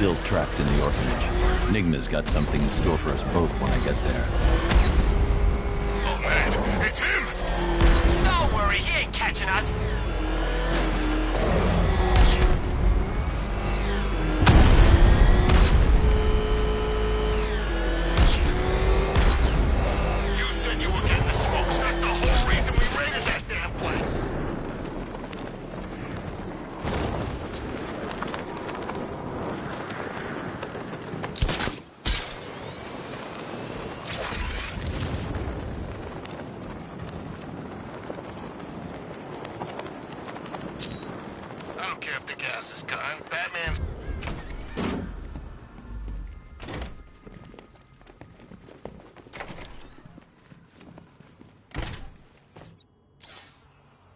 still trapped in the orphanage. Enigma's got something in store for us both when I get there. Oh man, it's him! Don't worry, he ain't catching us. You said you were getting the smokes. That's the whole reason we raided that damn place. I don't care if the gas is gone. Batman's...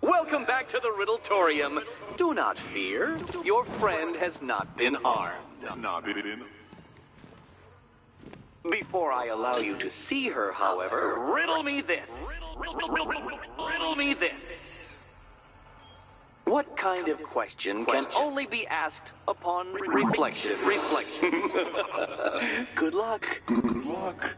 Welcome back to the Riddletorium. Do not fear. Your friend has not been harmed. Before I allow you to see her, however, riddle me this. Riddle me this. What kind of question can only be asked upon reflection? Good luck. Good luck.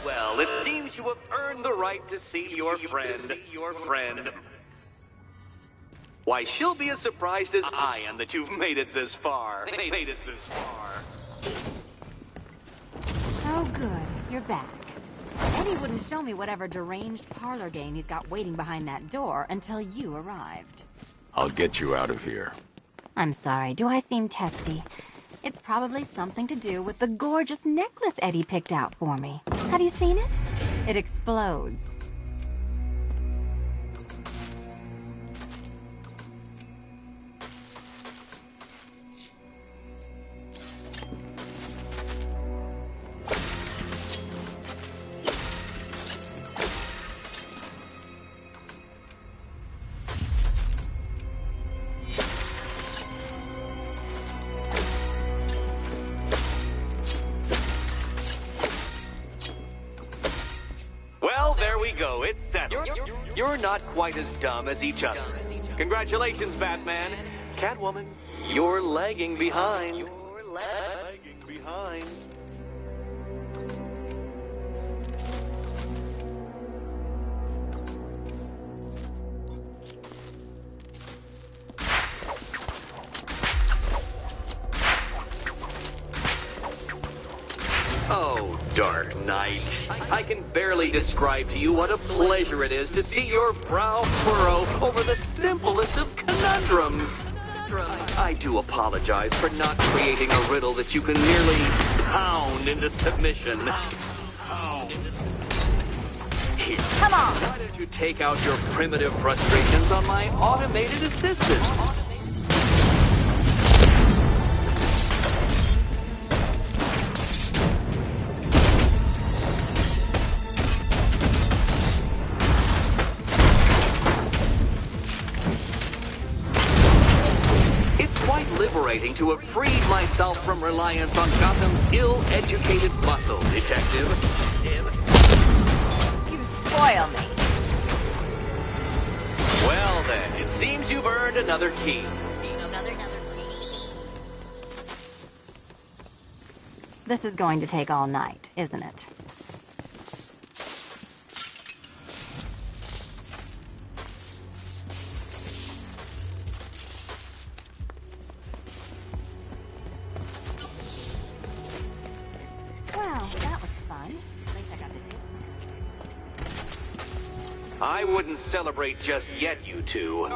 Well, it seems you have earned the right to see your friend. Why, she'll be as surprised as I am that you've made it this far. Oh, good. You're back. Eddie wouldn't show me whatever deranged parlor game he's got waiting behind that door until you arrived. I'll get you out of here. I'm sorry. Do I seem testy? It's probably something to do with the gorgeous necklace Eddie picked out for me. Have you seen it? It explodes. Go, it's settled. You're not quite as dumb as each other. Congratulations, Batman. Catwoman, you're lagging behind. Oh, Dark Knight. I can barely describe to you what a pleasure it is to see your brow furrow over the simplest of conundrums. I do apologize for not creating a riddle that you can merely pound into submission. Here, Come on! why don't you take out your primitive frustrations on my automated assistant? Liberating to have freed myself from reliance on Gotham's ill-educated muscle, Detective. You spoil me. Well then, it seems you've earned another key. This is going to take all night, isn't it? Well, that was fun. At least I got to do something. I wouldn't celebrate just yet, you two.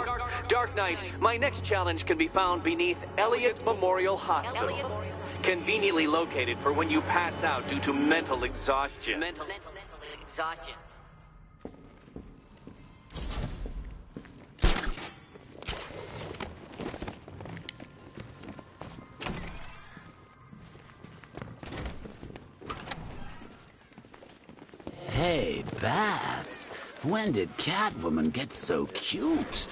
Dark Knight, my next challenge can be found beneath Elliott Memorial Hospital. Conveniently located for when you pass out due to mental exhaustion. Mental exhaustion. baths. When did Catwoman get so cute?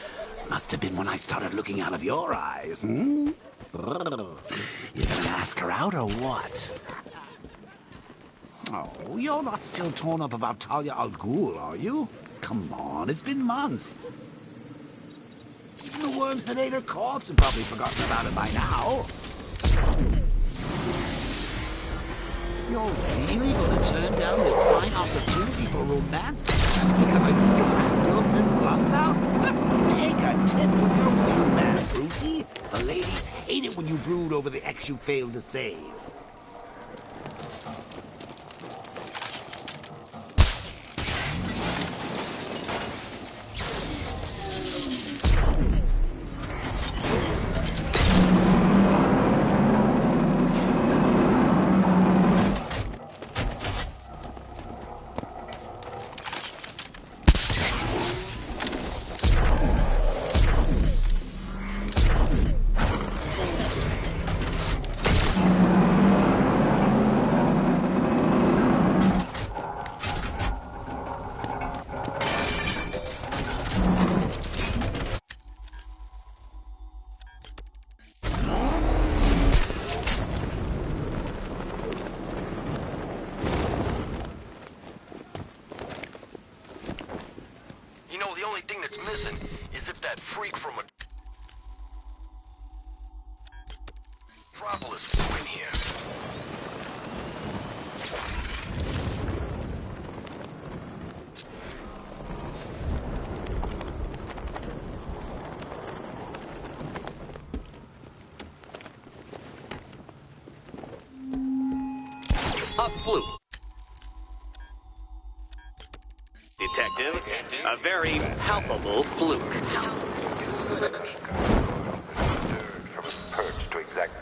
Must have been when I started looking out of your eyes, hmm? Ugh. You gonna ask her out or what? Oh, you're not still torn up about Talia al Ghul, are you? Come on, it's been months. Even the worms that ate her corpse have probably forgotten about it by now. You're really gonna turn down this fine opportunity for romance just because I think you'll ask Girlfriend's lungs out? Take a tip from your wingman, Brucey. The ladies hate it when you brood over the ex you failed to save. The only thing that's missing is if that freak from Metropolis flew in here. A fluke. Detective, a very palpable fluke. From perch to exact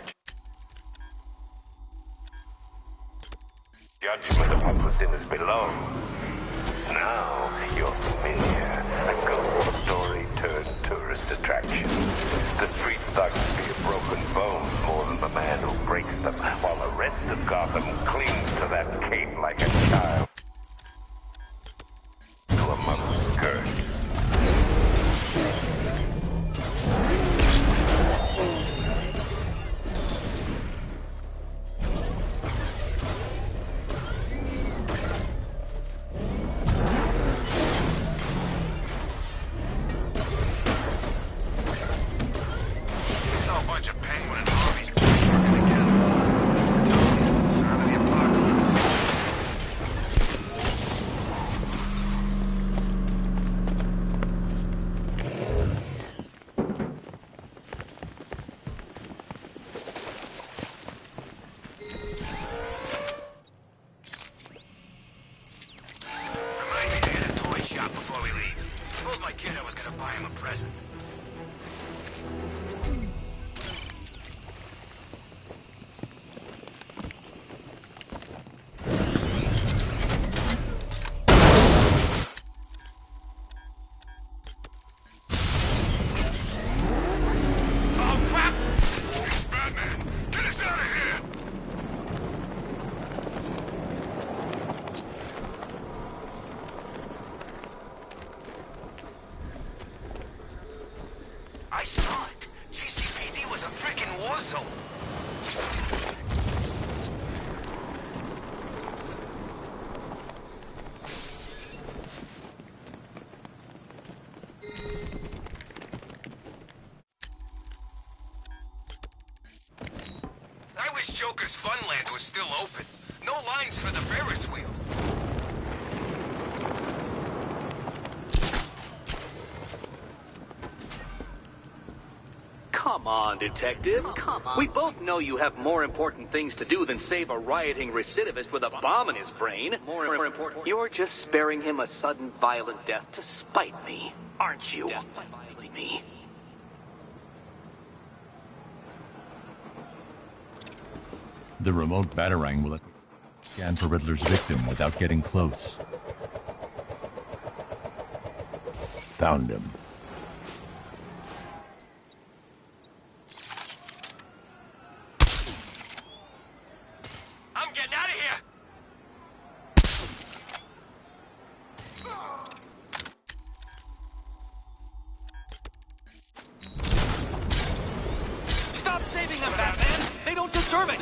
judgment upon the sinners below. Now you're familiar. A ghost story turned tourist attraction. The street thugs fear broken bones more than the man who breaks them, while the rest of Gotham clings to that cape like a child. Amongst skirts. It's all a bunch of penguin and armies working together. Sound of the apocalypse. Remind me to hit a toy shop before we leave. Told my kid I was gonna buy him a present. Oh crap! It's Batman! Get us out of here! I saw it. GCPD was a freaking war zone. I wish Joker's Funland was still open. No lines for the Ferris wheel. Come on, Detective. Come on. We both know you have more important things to do than save a rioting recidivist with a bomb in his brain. More important. You're just sparing him a sudden violent death to spite me, aren't you? Spite me. The remote Batarang will scan for Riddler's victim without getting close. Found him. I'm getting out of here! hitting them, Batman! They don't deserve it!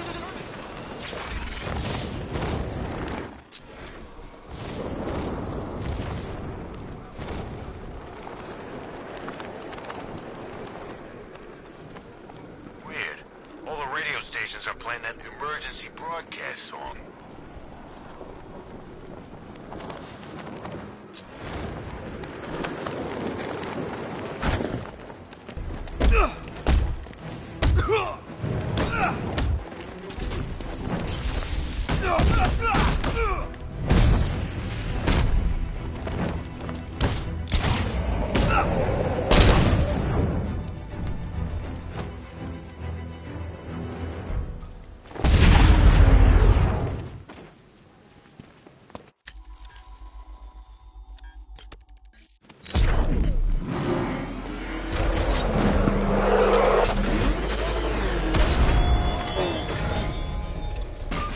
Weird. All the radio stations are playing that emergency broadcast song.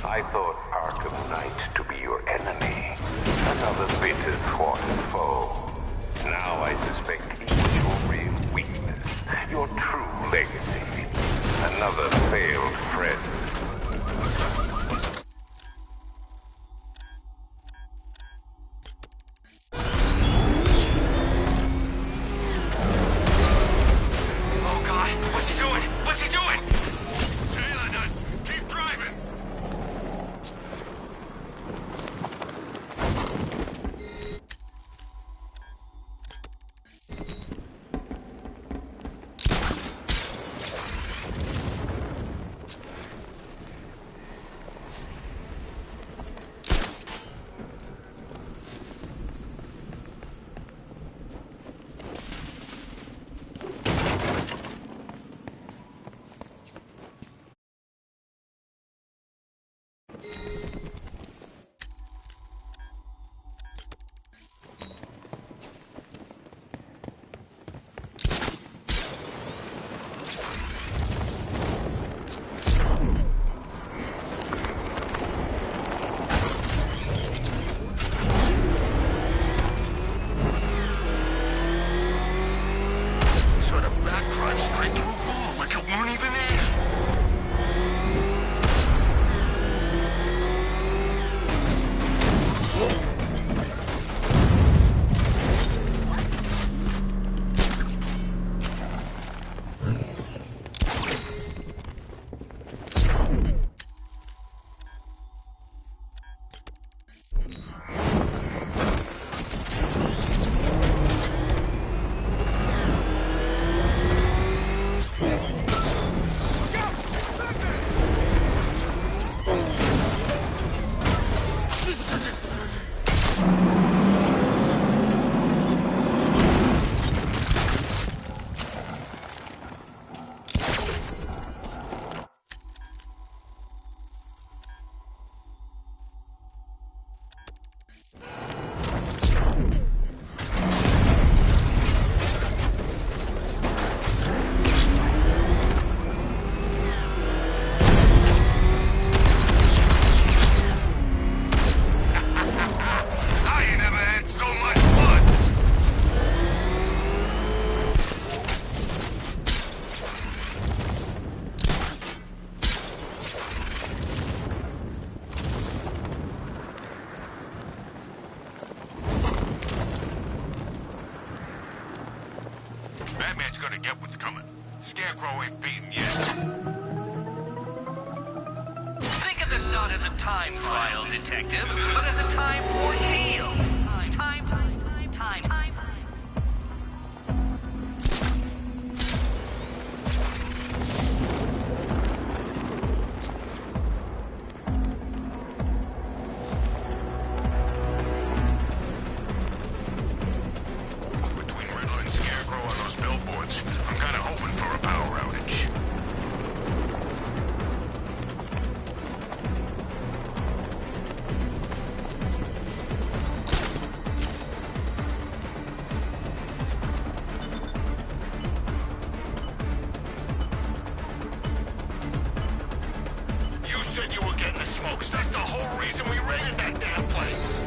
I thought Arkham Knight to be your enemy. Another bitter, thwarted foe. Now I suspect he's your real weakness, your true legacy. Another failed friend. Oh God, what's he doing? What's he doing? Tailing us. Keep driving. Sort of backdrive straight through a wall like it weren't even there. I ain't never had so much fun. Batman's gonna get what's coming. Scarecrow ain't beaten yet. Think of this not as a time trial, detective, but as a time ordeal. Time. Between Riddler and Scarecrow on those billboards, I'm kinda hoping for a power outage. You said you were getting the smokes. That's the whole reason we raided that damn place.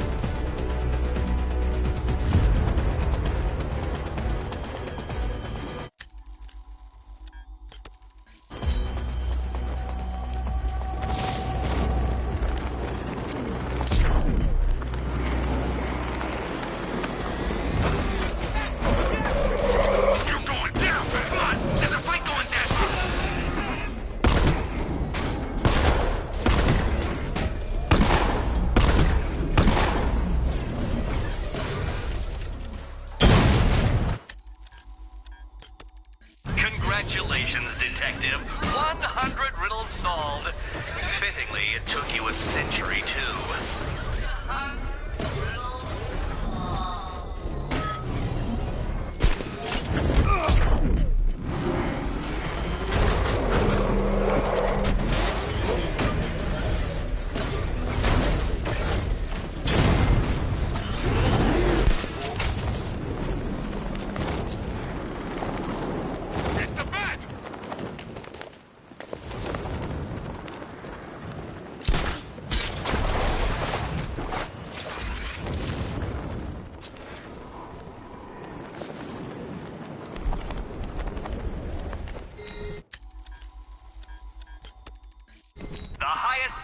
Congratulations, Detective. 100 riddles solved. Fittingly, it took you a century, too.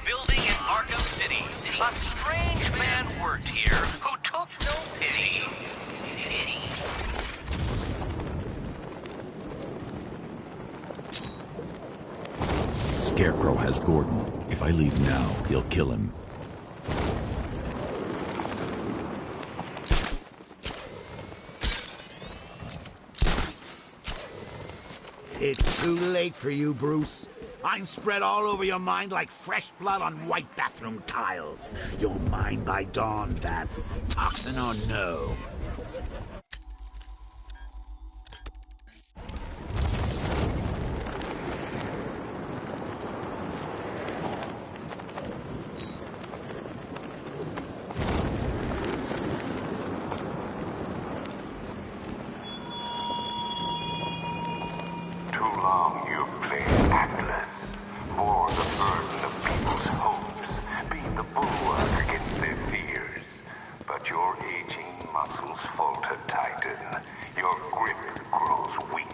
Building in Arkham City. A strange man worked here who took no pity. Scarecrow has Gordon. If I leave now, he'll kill him. It's too late for you, Bruce. I'm spread all over your mind like fresh blood on white bathroom tiles. You're mine by dawn, Bats. Toxin or no. Too long you've played Atlas, bore the burden of people's hopes, being the bulwark against their fears. But your aging muscles falter, Titan. Your grip grows weak.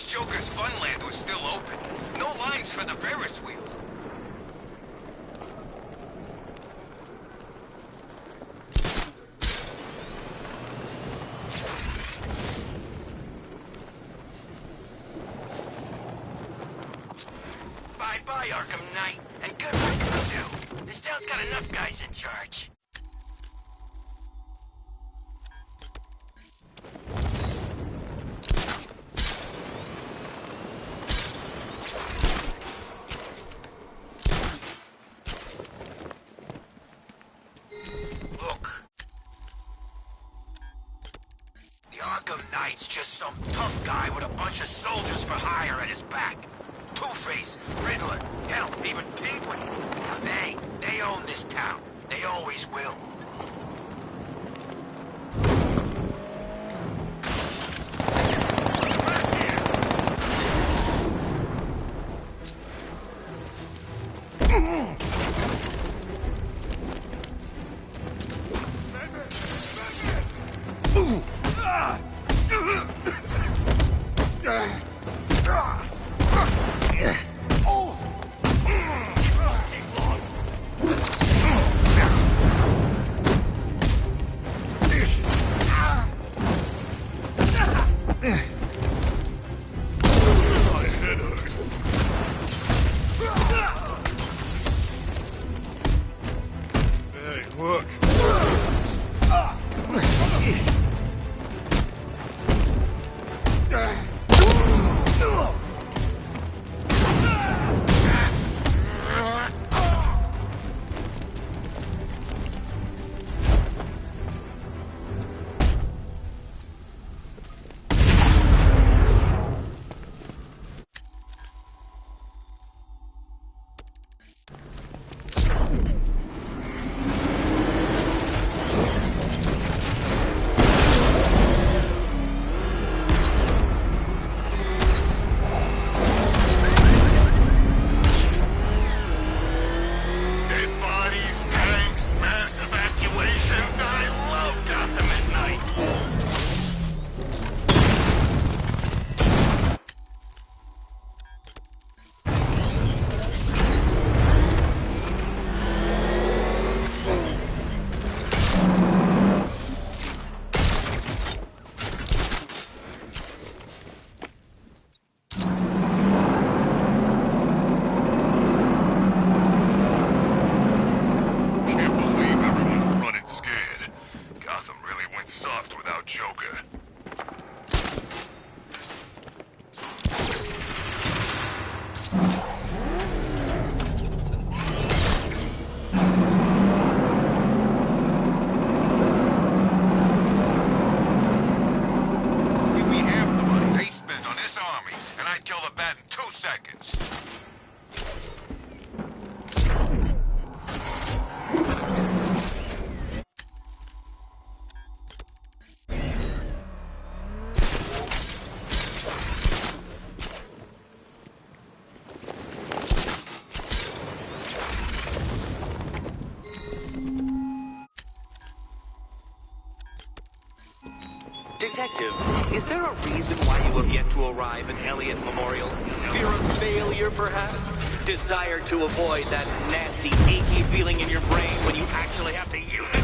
Joker's Funland was still open. No lines for the Ferris wheel. Bye-bye, Arkham Knight. And good riddance, too. This town's got enough guys in charge. Arkham Knight's just some tough guy with a bunch of soldiers for hire at his back. Two-Face, Riddler, hell, even Penguin. Now they own this town. They always will. left without Joker. Give me half the money they spent on this army, and I'd kill the bat in 2 seconds. Detective, is there a reason why you have yet to arrive at Elliott Memorial? Fear of failure, perhaps? Desire to avoid that nasty, achy feeling in your brain when you actually have to use it?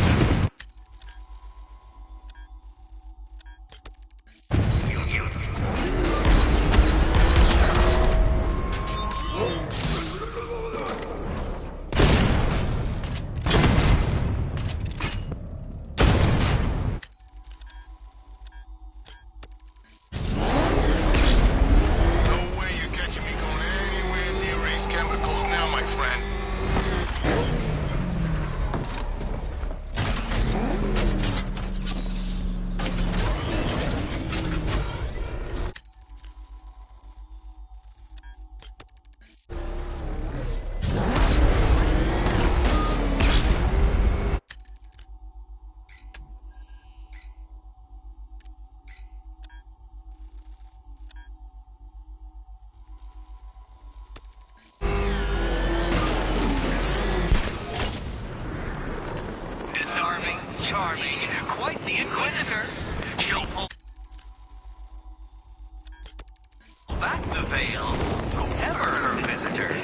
Charming, quite the inquisitor. She'll pull back the veil, whoever her visitor.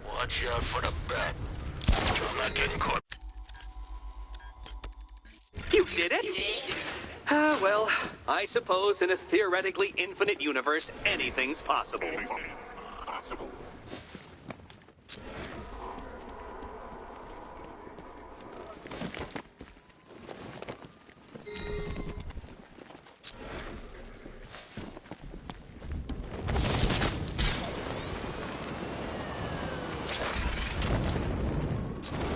Watch out for the bat. I'm not getting caught. You did it? Well, I suppose in a theoretically infinite universe, anything's possible.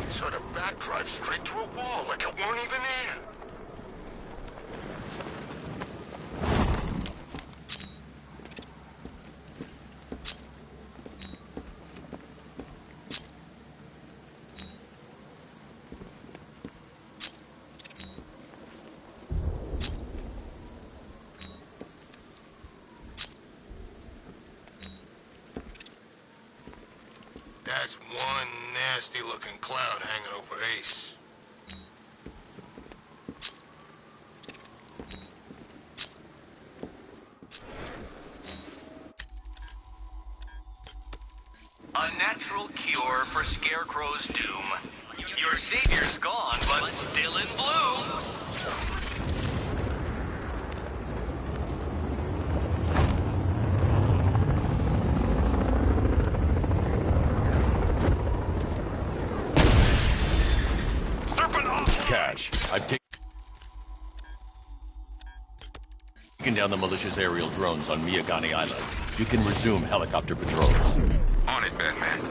So the bat drives straight through a wall like it weren't even there. That's one nasty-looking cloud hanging over Ace. A natural cure for Scarecrow's doom. Your savior's gone, but still in bloom. Cash. I've taken down the malicious aerial drones on Miyagani Island. You can resume helicopter patrols. On it, Batman.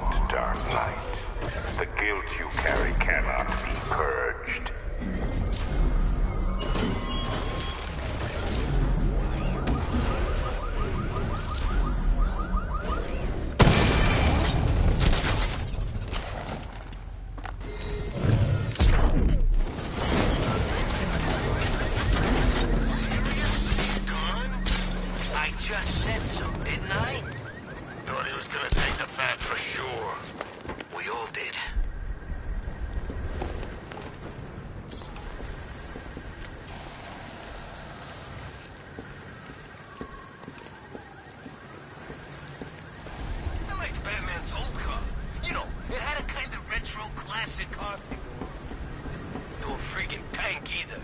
not, Dark Knight. The guilt you carry cannot be purged. Seriously, gone? I just said so, didn't I? Thought he was gonna take the bat for sure. We all did. I liked Batman's old car. You know, it had a kind of retro classic car. No friggin' tank either.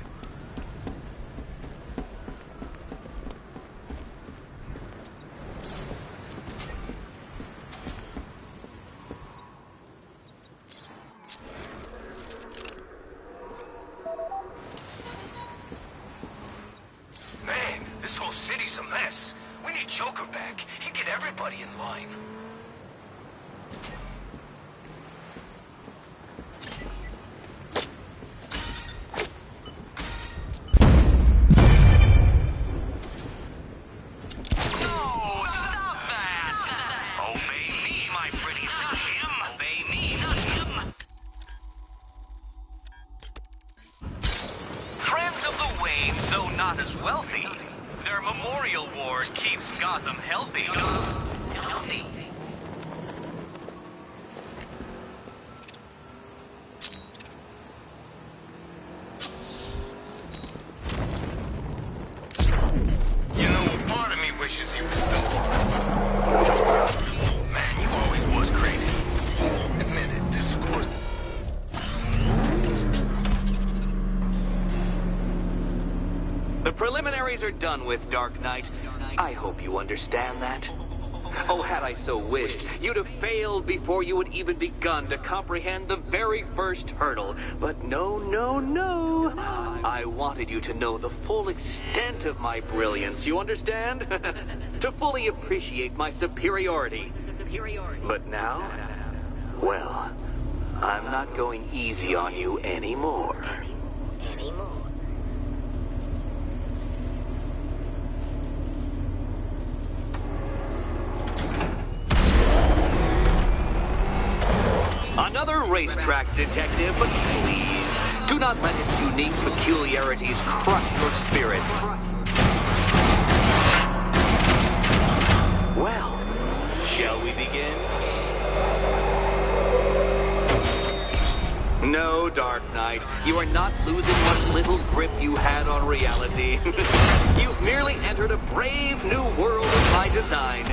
Man, this whole city's a mess. We need Joker back. He'd get everybody in line. Oh, stop that! Obey me, my pretties, not him. Obey me, not him. Friends of the Wayne, though not as wealthy, their memorial ward keeps Gotham healthy. Healthy. You know, a part of me wishes he was still alive. Man, you always was crazy. Admit it, this course. The preliminaries are done with, Dark Knight. I hope you understand that. Oh, had I so wished, you'd have failed before you had even begun to comprehend the very first hurdle. But no, no, no. I wanted you to know the full extent of my brilliance, you understand? To fully appreciate my superiority. But now, well, I'm not going easy on you anymore. Another racetrack detective, but please, do not let its unique peculiarities crush your spirit. Well, shall we begin? No, Dark Knight, you are not losing what little grip you had on reality. You've merely entered a brave new world of my design.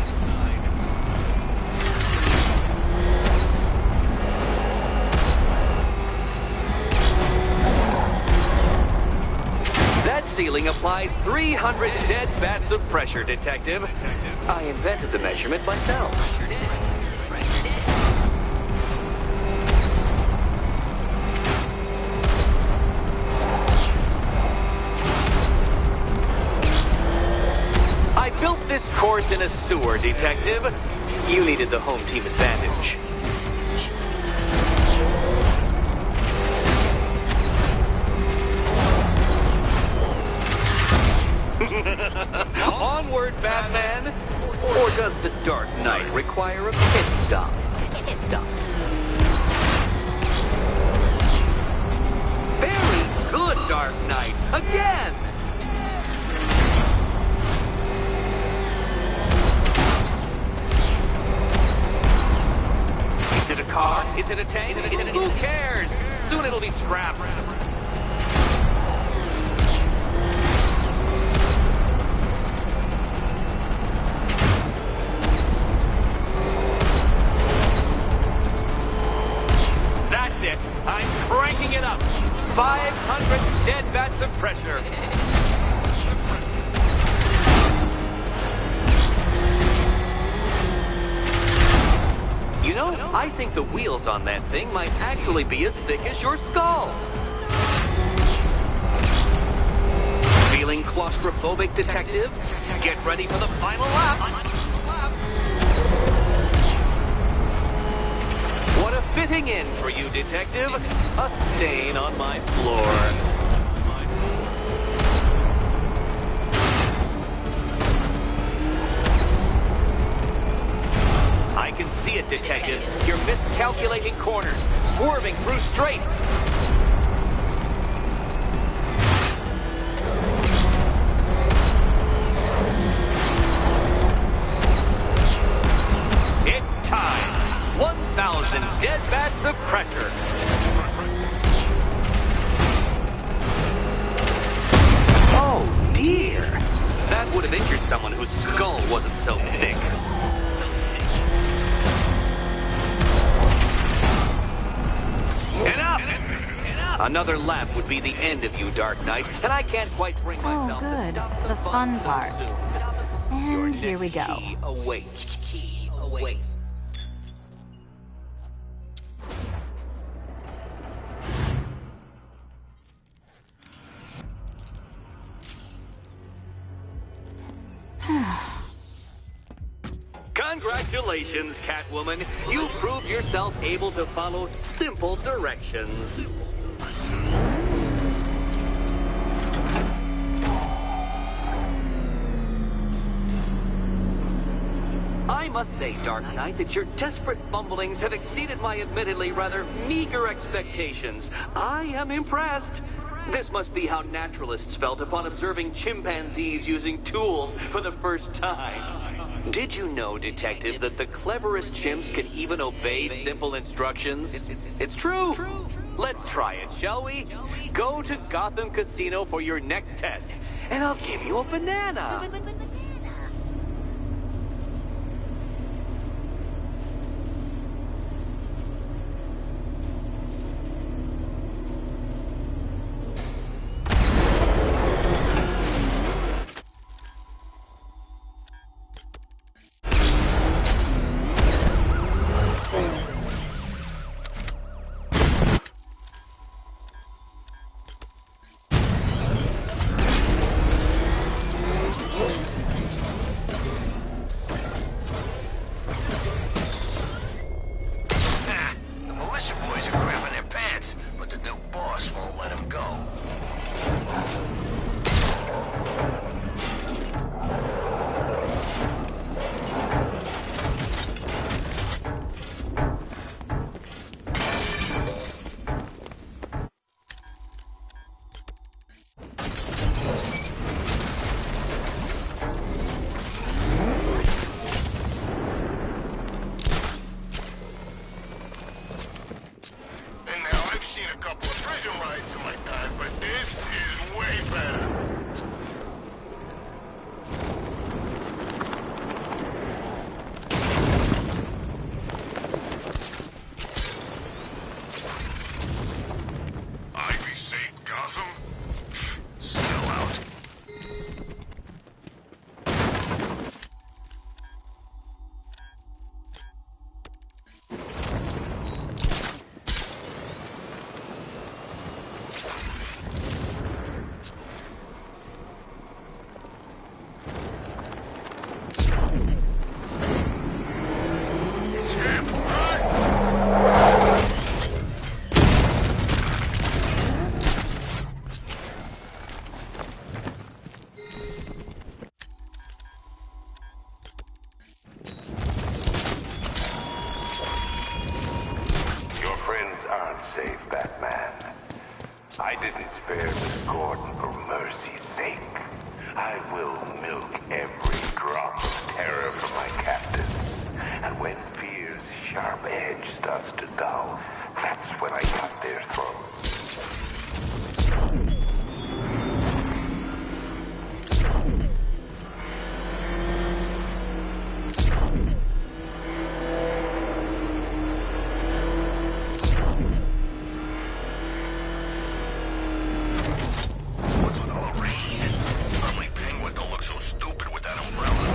That ceiling applies 300 dead bats of pressure, Detective. I invented the measurement myself. I built this course in a sewer, Detective. You needed the home team advantage. Onward, Batman! Or does the Dark Knight require a pit stop? Very good, Dark Knight! Again! Is it a car? Is it a tank? Who cares? Soon it'll be scrap. That's it. I'm cranking it up. 500 dead vats of pressure. You know, I think the wheels on that thing might actually be as thick as your skull. Feeling claustrophobic, Detective? Get ready for the final lap. fitting in for you, Detective. A stain on my floor. I can see it, Detective. You're miscalculating corners, swerving through straight. It's time. 1,000 dead bats of pressure. Oh, dear. That would have injured someone whose skull wasn't so thick. Enough! Another lap would be the end of you, Dark Knight, and I can't quite bring myself good. to stop The fun so part. soon. And here we go. Key awaits. Congratulations, Catwoman. You proved yourself able to follow simple directions. I must say, Dark Knight, that your desperate fumblings have exceeded my admittedly rather meager expectations. I am impressed. This must be how naturalists felt upon observing chimpanzees using tools for the first time. Did you know, Detective, that the cleverest chimps can even obey simple instructions? It's true. Let's try it, shall we? Go to Gotham Casino for your next test, and I'll give you a banana. The militia boys are crapping their pants, but the new boss won't let them go. And now I've seen a couple of prison rides in my time, but this is way better. Ivy saved Gotham? Sell out. It's him, right? Your friends aren't safe, Batman. I didn't spare Miss Gordon for mercy's sake. I will milk every drop of terror from my captives. And when fear's sharp edge starts to dull, that's when I cut their throats. What's with all the rain? Suddenly Penguin don't look so stupid with that umbrella.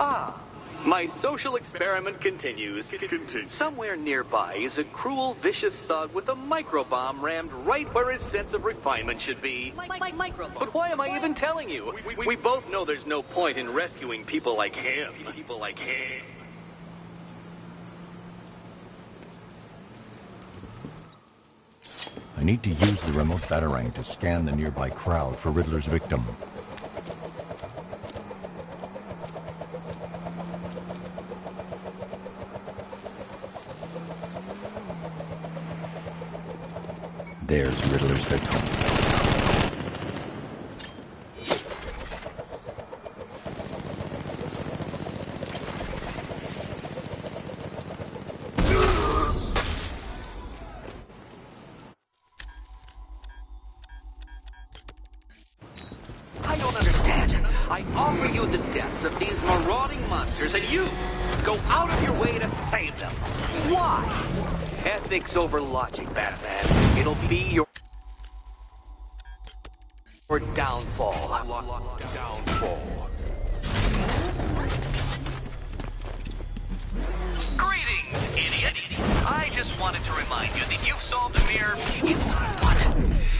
Ah, my social experiment continues. Somewhere nearby is a cruel, vicious thug with a microbomb rammed right where his sense of refinement should be. But why am I even telling you? We both know there's no point in rescuing people like him. I need to use the remote batarang to scan the nearby crowd for Riddler's victim. There's Riddler's victim. I don't understand. I offer you the deaths of these marauding monsters, and you go out of your way to save them. Why? Ethics over logic, Batman. It'll be your downfall. Greetings, idiot. I just wanted to remind you that you've solved a mere... what?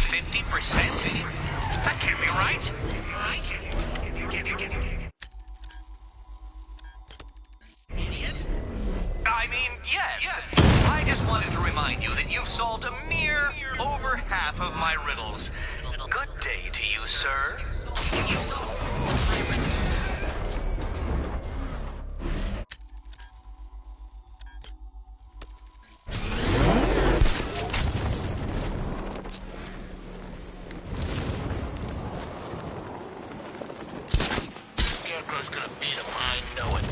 50%? That can't be right. Idiot? I mean, yes. I just wanted to remind you that you've solved a mere over half of my riddles. Good day to you, sir. Scarecrow's gonna beat him, I know it.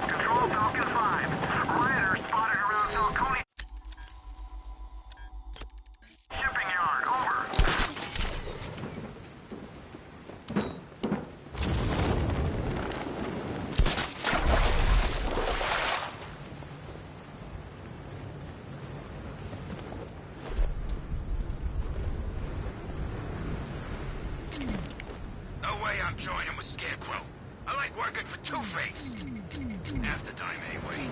Control Falcon 5. Rider spotted around Falcone shipping yard. Over. No way I'm joining with Scarecrow. I like working for Two-Face. Half the time, anyway.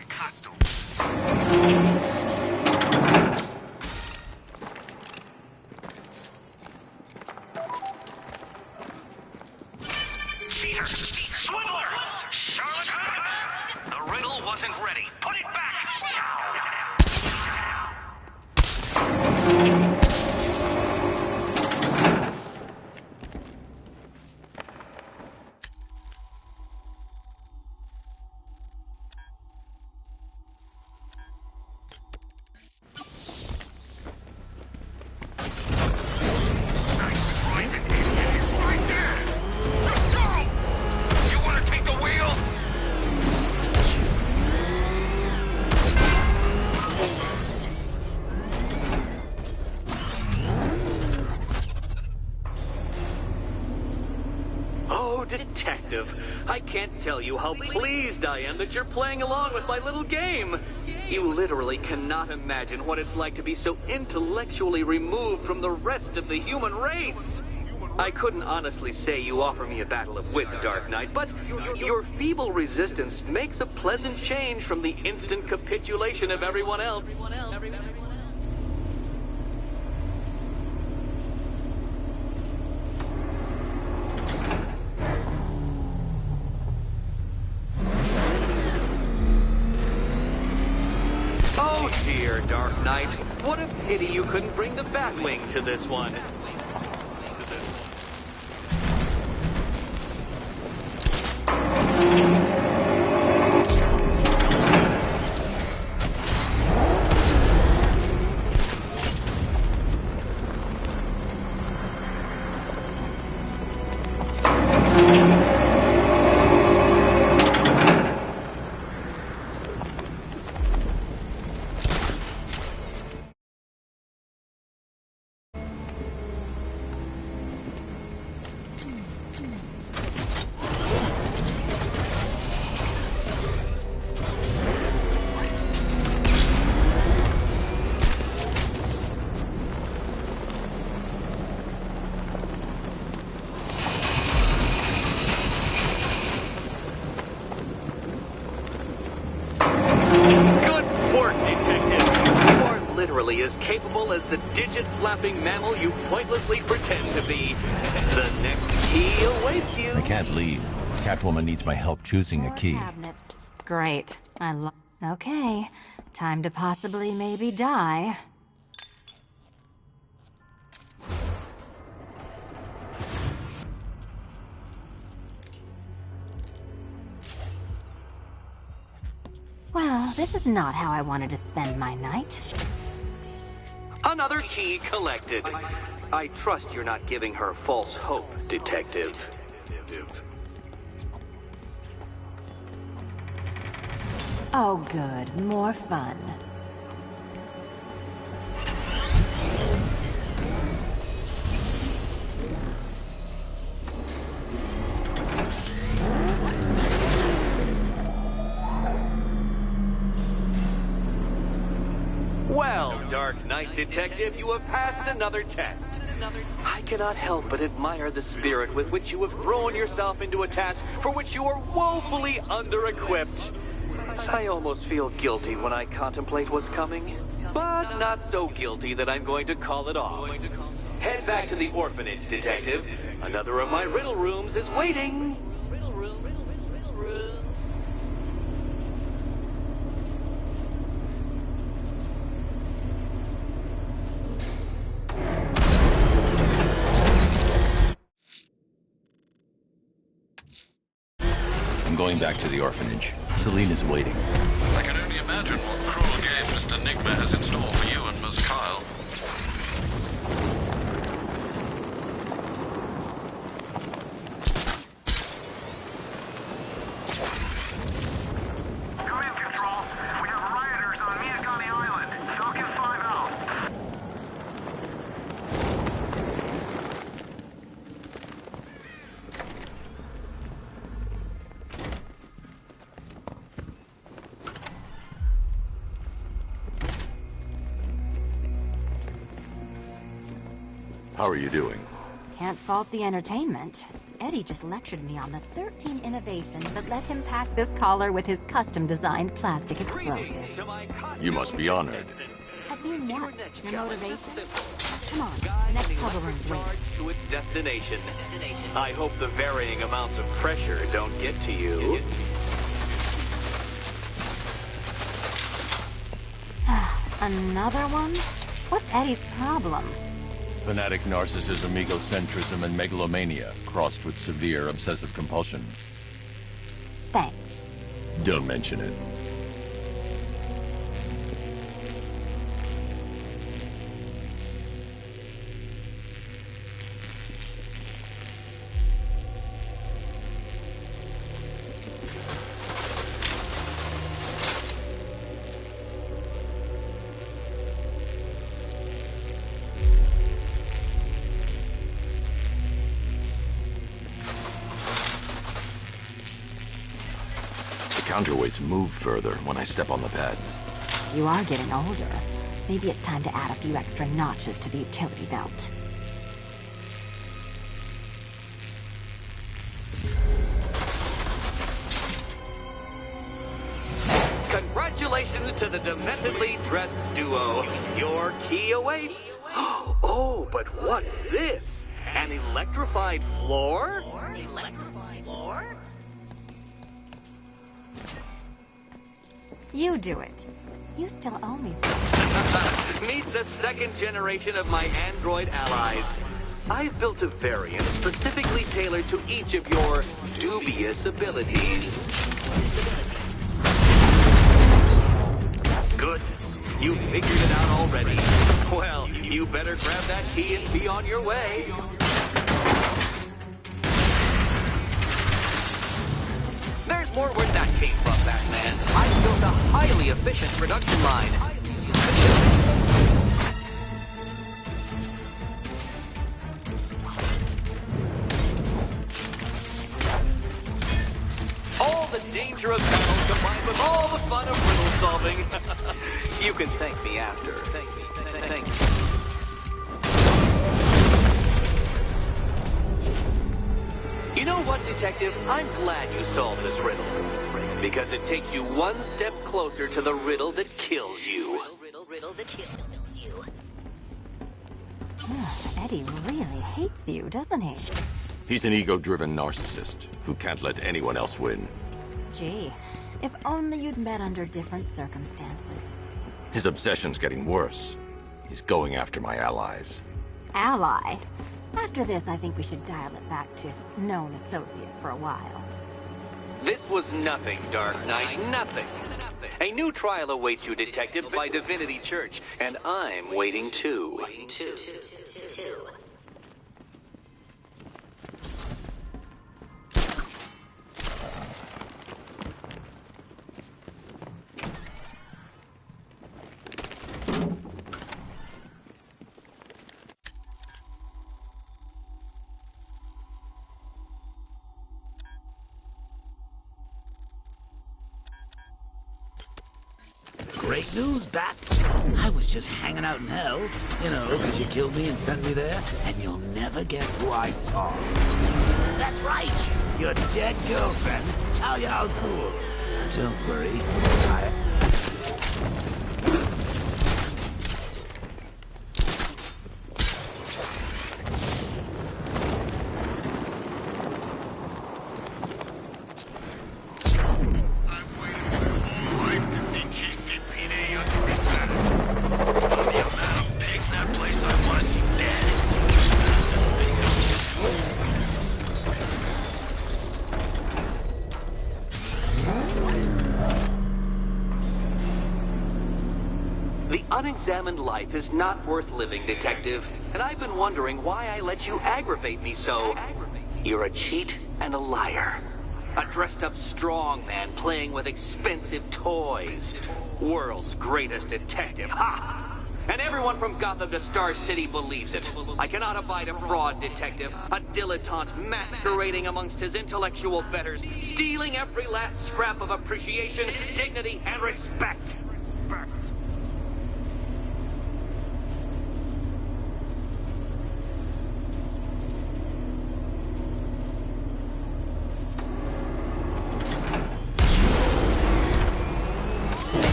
damn costumes. Cheater! Swindler! Charlatan! The riddle wasn't ready. Put it back! Nice driving, idiot. It's right there. Just go. You want to take the wheel? Oh, Detective, I can't tell you how pleased I am that you're playing along with my little game. You literally cannot imagine what it's like to be so intellectually removed from the rest of the human race. I couldn't honestly say you offer me a battle of wits, Dark Knight, but your feeble resistance makes a pleasant change from the instant capitulation of everyone else. Oh dear, Dark Knight. What a pity you couldn't bring the Batwing to this one. Literally as capable as the digit-flapping mammal you pointlessly pretend to be. The next key awaits you. I can't leave. Catwoman needs my help choosing a key. Cabinets. Great. Okay. Time to possibly maybe die. Well, this is not how I wanted to spend my night. Another key collected. I trust you're not giving her false hope, Detective. Oh, good. More fun. Well, Dark Knight Detective, you have passed another test. I cannot help but admire the spirit with which you have thrown yourself into a task for which you are woefully under-equipped. I almost feel guilty when I contemplate what's coming, but not so guilty that I'm going to call it off. Head back to the orphanage, Detective. Another of my riddle rooms is waiting. I'm going back to the orphanage. Celine is waiting. I can only imagine what cruel game Mr. Nigma has in store for you and Miss Kyle. Come in, Control. We have rioters on Miyakami Island. Falcon 5 out. How are you doing? Can't fault the entertainment. Eddie just lectured me on the 13 innovations that let him pack this collar with his custom-designed plastic explosive. You must be honored. At being what? Your motivation? Come on, the next puzzle room's waiting. To its destination. I hope the varying amounts of pressure don't get to you. Another one? What's Eddie's problem? Fanatic narcissism, egocentrism, and megalomania, crossed with severe obsessive compulsion. Thanks. Don't mention it. Counterweights move further when I step on the pads. You are getting older. Maybe it's time to add a few extra notches to the utility belt. Congratulations to the dementedly dressed duo. Your key awaits. Oh, but what's this? An electrified floor? Electrified floor? You do it. You still owe me. Meet the second generation of my android allies. I've built a variant specifically tailored to each of your dubious abilities. Goodness, you figured it out already. Well, you better grab that key and be on your way. There's more where that came from, Batman. I built a highly efficient production line. All the danger of battle combined with all the fun of riddle solving. You can thank me after. Thank me. Thank you. You know what, Detective? I'm glad you solved this riddle. Because it takes you one step closer to the riddle that kills you. Riddle that kills you. Eddie really hates you, doesn't he? He's an ego-driven narcissist who can't let anyone else win. Gee, if only you'd met under different circumstances. His obsession's getting worse. He's going after my allies. Ally? After this, I think we should dial it back to known associate for a while. This was nothing, Dark Knight. Nothing. A new trial awaits you, Detective, by Divinity Church, and I'm waiting too. Great news, Bats. I was just hanging out in hell, you know, because you killed me and sent me there, and you'll never guess who I saw. That's right, your dead girlfriend, Talia al Ghul. Don't worry, Unexamined life is not worth living, Detective, and I've been wondering why I let you aggravate me so. You're a cheat and a liar. A dressed-up strongman playing with expensive toys. World's greatest detective, ha! And everyone from Gotham to Star City believes it. I cannot abide a fraud detective, a dilettante masquerading amongst his intellectual betters, stealing every last scrap of appreciation, dignity, and respect.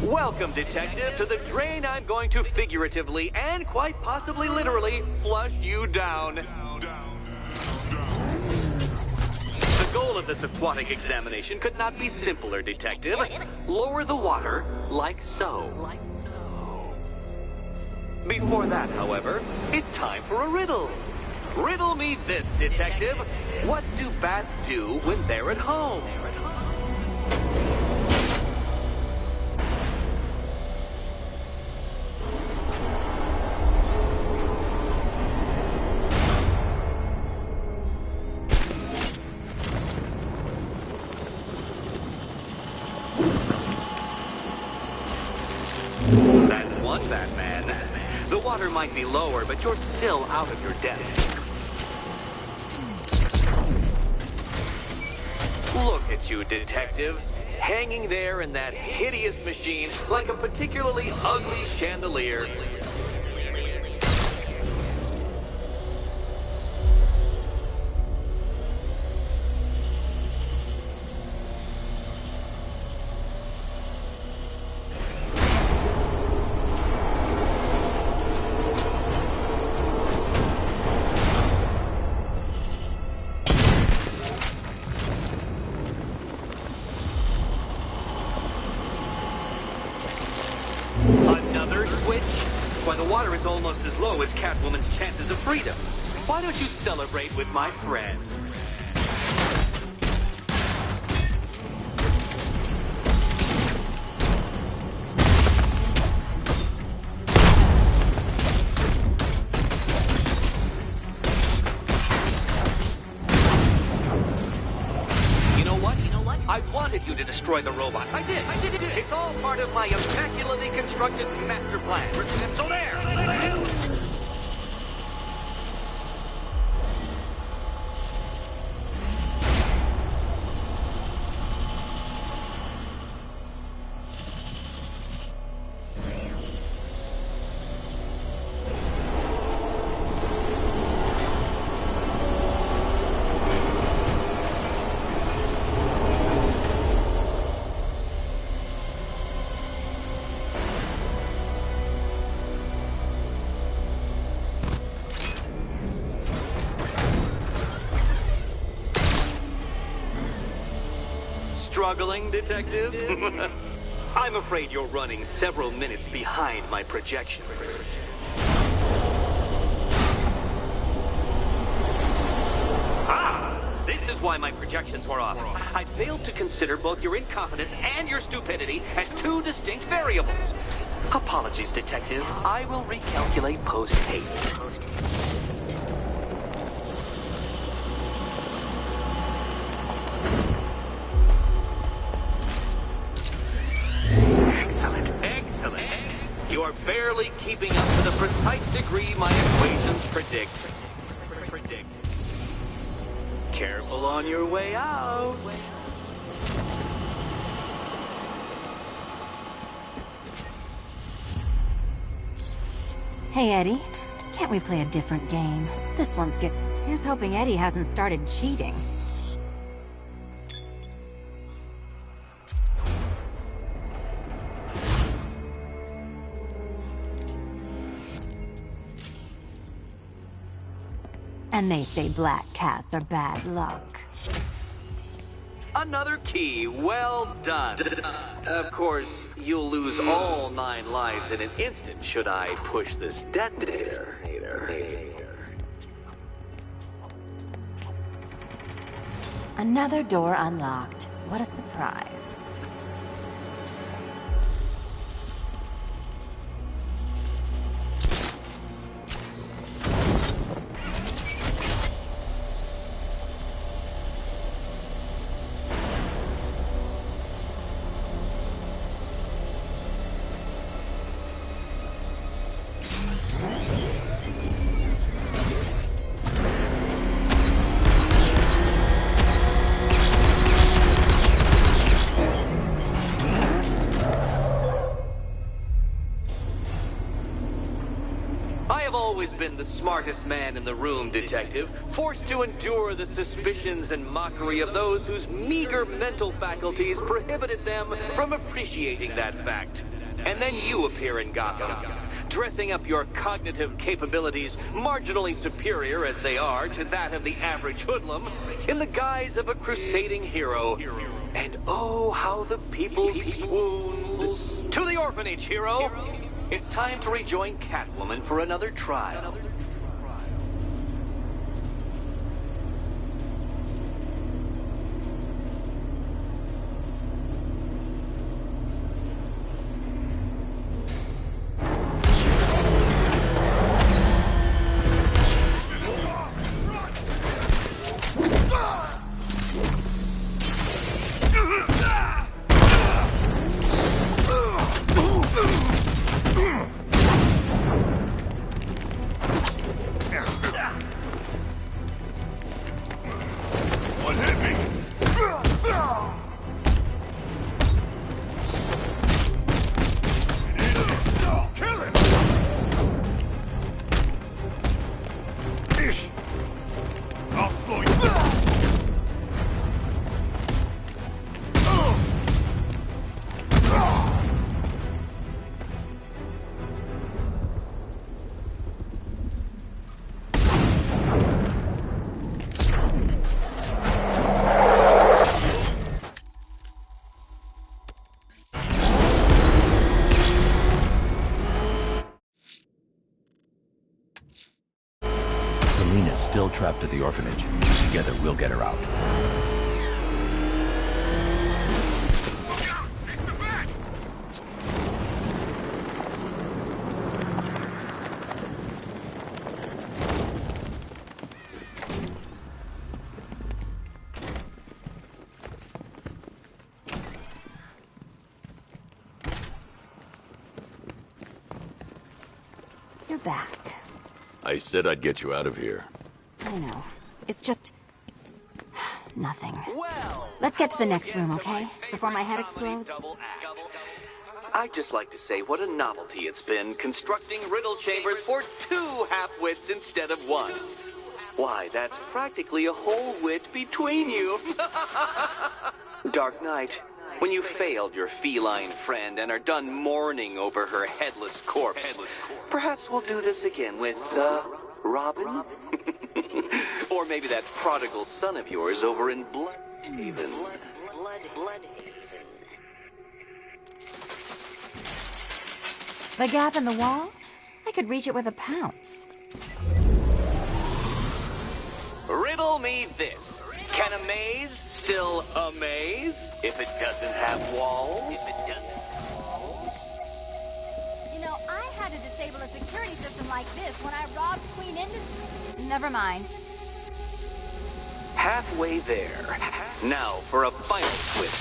Welcome, Detective, to the drain I'm going to figuratively and quite possibly literally flush you down. The goal of this aquatic examination could not be simpler, Detective. Lower the water like so. Before that, however, it's time for a riddle. Riddle me this, Detective. What do bats do when they're at home? That's one Batman. The water might be lower, but you're still out of your depth. Look at you, Detective. Hanging there in that hideous machine like a particularly ugly chandelier. Another switch? Why, the water is almost as low as Catwoman's chances of freedom. Why don't you celebrate with my friends? I wanted you to destroy the robot. I did. It's all part of my immaculately constructed master plan. So there! Struggling, Detective? I'm afraid you're running several minutes behind my projections. This is why my projections were off. I failed to consider both your incompetence and your stupidity as two distinct variables. Apologies, Detective. I will recalculate post-haste. Excellent. You are barely keeping up to the precise degree my equations predict. Careful on your way out. Hey, Eddie. Can't we play a different game? This one's good. Here's hoping Eddie hasn't started cheating. And they say black cats are bad luck. Another key. Well done. Of course, you'll lose all 9 lives in an instant should I push this detonator. Another door unlocked. What a surprise. have always been the smartest man in the room, Detective, forced to endure the suspicions and mockery of those whose meager mental faculties prohibited them from appreciating that fact. And then you appear in Gotham, dressing up your cognitive capabilities, marginally superior as they are to that of the average hoodlum, in the guise of a crusading hero. And oh, how the people swoon. To the orphanage, hero! It's time to rejoin Catwoman for another trial. Selena's still trapped at the orphanage. Together, we'll get her out. Look out! It's the bat! You're back. I said I'd get you out of here. I know. It's just... nothing. Well, Let's get to the next room, to okay? my Before my head favorite comedy explodes. double act. I'd just like to say what a novelty it's been constructing riddle chambers for 2 half-wits instead of 1. Why, that's practically a whole wit between you. Dark Knight, when you failed your feline friend and are done mourning over her headless corpse, perhaps we'll do this again with, Robin? Or maybe that prodigal son of yours over in Bloodhaven. The gap in the wall? I could reach it with a pounce. Riddle me this. Can a maze still amaze if it doesn't have walls? You know, I had to disable a security system like this when I robbed Queen Industries. Never mind. Halfway there. Now for a final twist.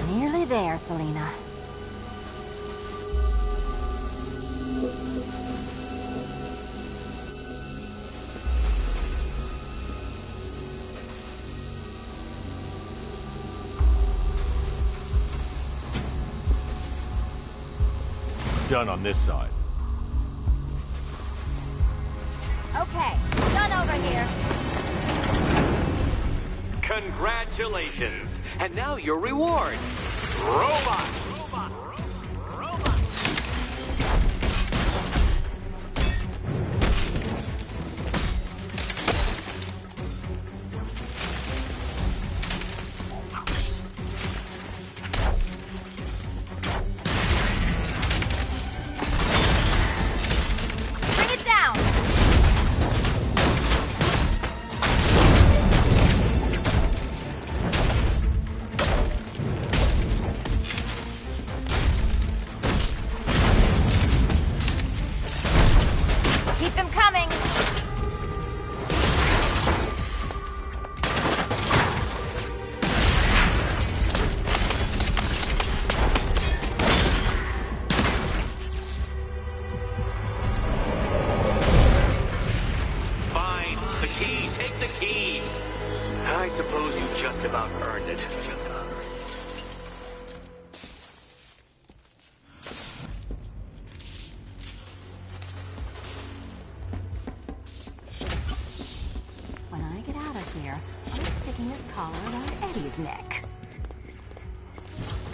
Nearly there, Selena. Done on this side. Okay, done over here. Congratulations. And now your reward. Robot. Bring it down! Keep them coming! Fine. The key. Take the key. I suppose you just about earned it. here. I'm sticking this collar around Eddie's neck.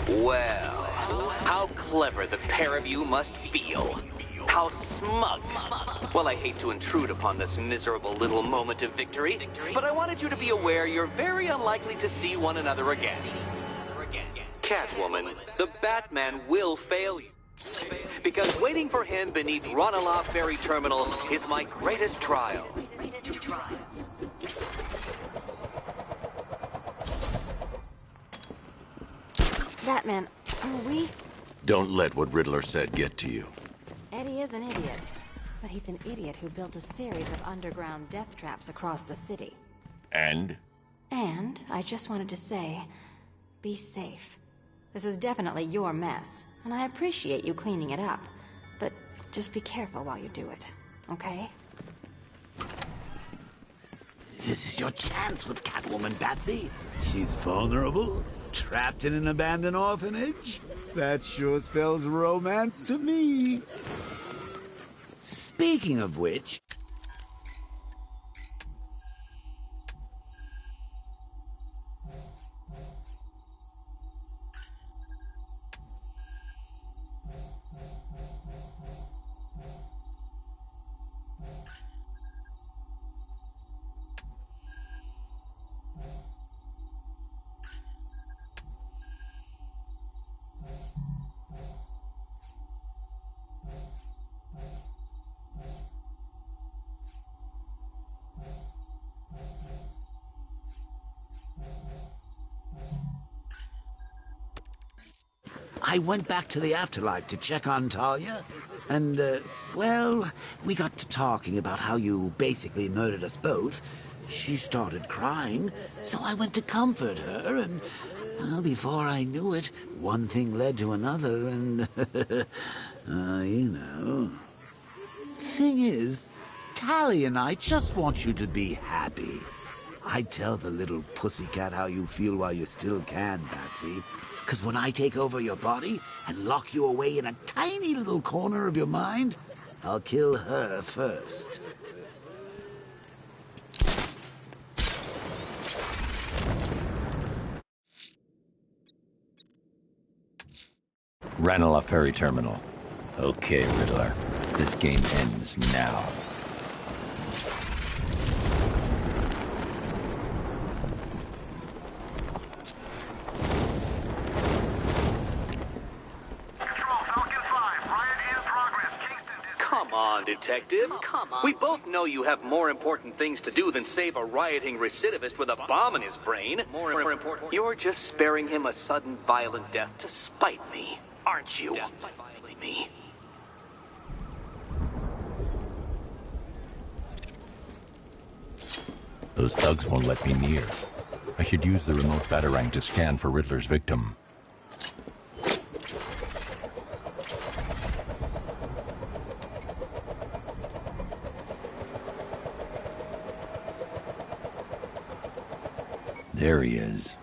Well, how clever the pair of you must feel. How smug. Well, I hate to intrude upon this miserable little moment of victory, but I wanted you to be aware you're very unlikely to see one another again. Catwoman, the Batman will fail you. Because waiting for him beneath Ranelagh Ferry Terminal is my greatest trial. Batman, are we... Don't let what Riddler said get to you. Eddie is an idiot. But he's an idiot who built a series of underground death traps across the city. And? And I just wanted to say, be safe. This is definitely your mess, and I appreciate you cleaning it up. But just be careful while you do it, okay? This is your chance with Catwoman, Batsy. She's vulnerable, trapped in an abandoned orphanage. That sure spells romance to me. Speaking of which... I went back to the afterlife to check on Talia, and, well, we got to talking about how you basically murdered us both. She started crying, so I went to comfort her, and, well, before I knew it, one thing led to another, and, you know. Thing is, Talia and I just want you to be happy. I tell the little pussycat how you feel while you still can, Batsy. Because when I take over your body and lock you away in a tiny little corner of your mind, I'll kill her first. Ranelagh Ferry Terminal. Okay, Riddler. This game ends now. Come on, Detective. Come on. We both know you have more important things to do than save a rioting recidivist with a bomb in his brain. More important. You're just sparing him a sudden violent death to spite me, aren't you? Me. Those thugs won't let me near. I should use the remote batarang to scan for Riddler's victim. There he is.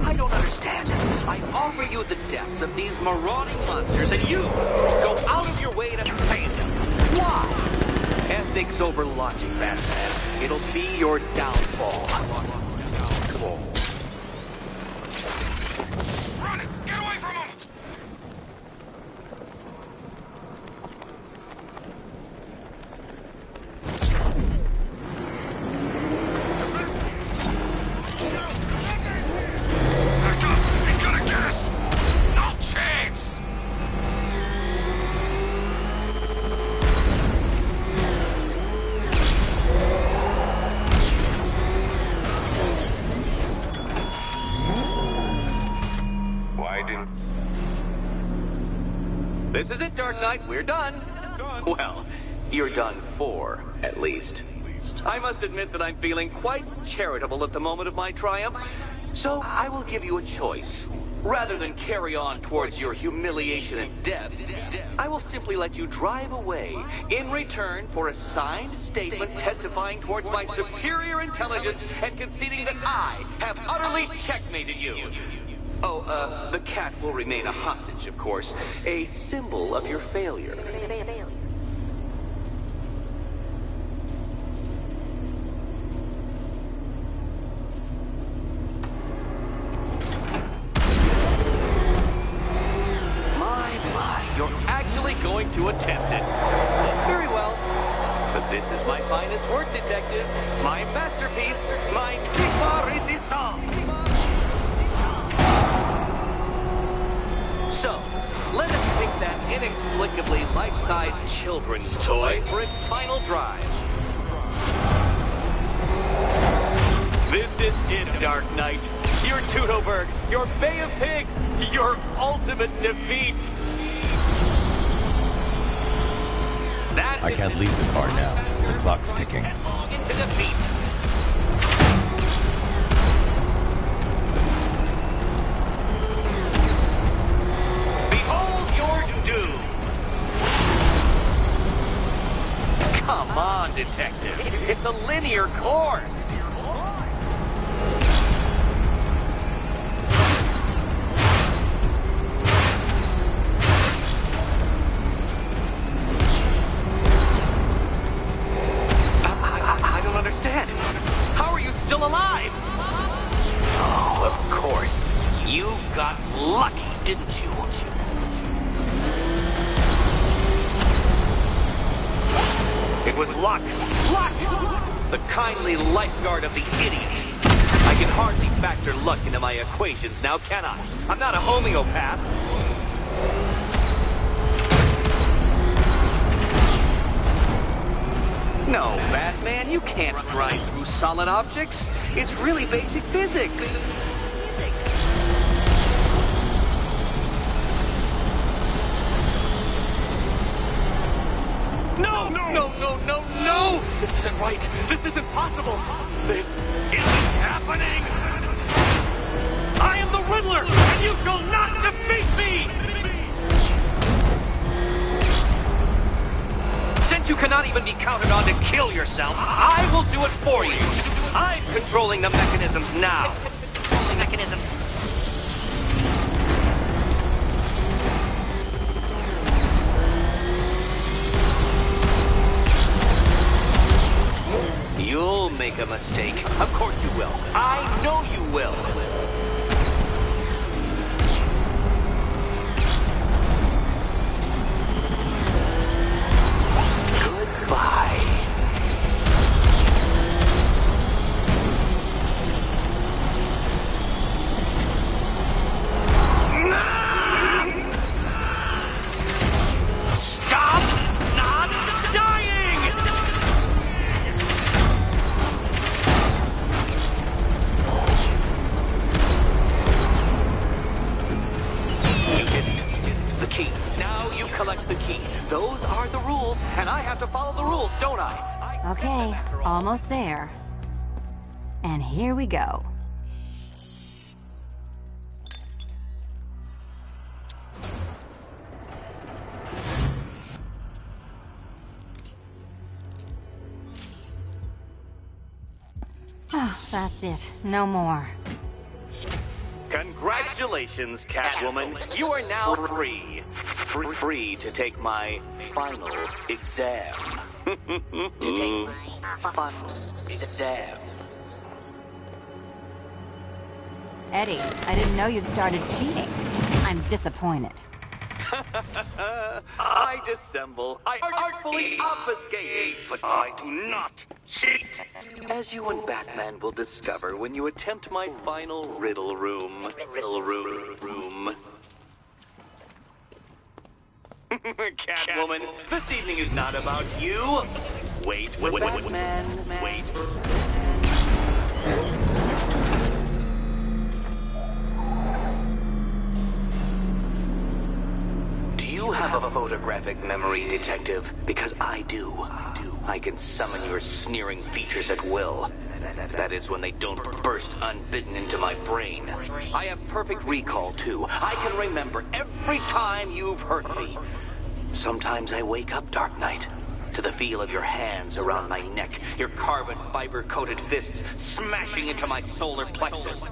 I don't understand. I offer you the deaths of these marauding monsters, and you go out of your way to pay them. Why? Ethics over logic, Batman. It'll be your downfall. Run! Get away from him! Back up! He's gonna get us! No chance! Why didn't... This is it, Dark Knight. We're done. Well, you're done for, at least. I must admit that I'm feeling quite charitable at the moment of my triumph. So I will give you a choice. Rather than carry on towards your humiliation and death, I will simply let you drive away in return for a signed statement testifying towards my superior intelligence and conceding that I have utterly checkmated you. Oh, the cat will remain a hostage, of course. A symbol of your failure. You're actually going to attempt it. Very well. But this is my finest work, detective. My masterpiece. My piece resistance. So, let us take that inexplicably life-sized children's toy for its final drive. This is it, Dark Knight. Your Tudoberg, your Bay of Pigs, your ultimate defeat. I can't leave the car now. The clock's ticking. Into defeat. Behold your doom. Come on, detective. It's a linear course. Still alive? Oh, of course. You got lucky, didn't you? It was luck. Luck! The kindly lifeguard of the idiot. I can hardly factor luck into my equations now, can I? I'm not a homeopath. No, Batman, you can't ride through solid objects. It's really basic physics. No! This isn't right. This isn't possible. This isn't happening. I am the Riddler, and you shall not defeat me! Since you cannot even be counted on to kill yourself, I will do it for you. I'm controlling the mechanisms now. Mechanism. You'll make a mistake. Of course you will. I know you will. Goodbye. Stop not dying! You didn't. The key. Now you collect the key. Those are the rules, and I have to follow the rules, don't I? Okay, almost there. And here we go. Oh, that's it. No more. Congratulations, Catwoman. You are now free. Free to take my final exam. To take my final exam. Eddie, I didn't know you'd started cheating. I'm disappointed. I dissemble. I artfully obfuscate. But I do not cheat. As you and Batman will discover when you attempt my final riddle room. Catwoman, this evening is not about you. Wait, Batman, wait. Do you have a photographic memory, Detective? Because I do. I can summon your sneering features at will. That is when they don't burst unbidden into my brain. I have perfect recall, too. I can remember every time you've hurt me. Sometimes I wake up, Dark Knight, to the feel of your hands around my neck, your carbon fiber-coated fists smashing into my solar plexus.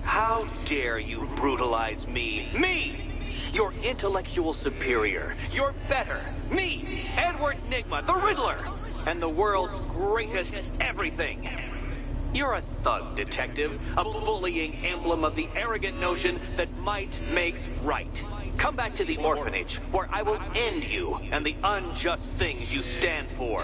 How dare you brutalize me? Me! Your intellectual superior. You're better. Me, Edward Nygma, the Riddler, and the world's greatest everything. You're a thug, detective, a bullying emblem of the arrogant notion that might makes right. Come back to the orphanage, where I will end you and the unjust things you stand for.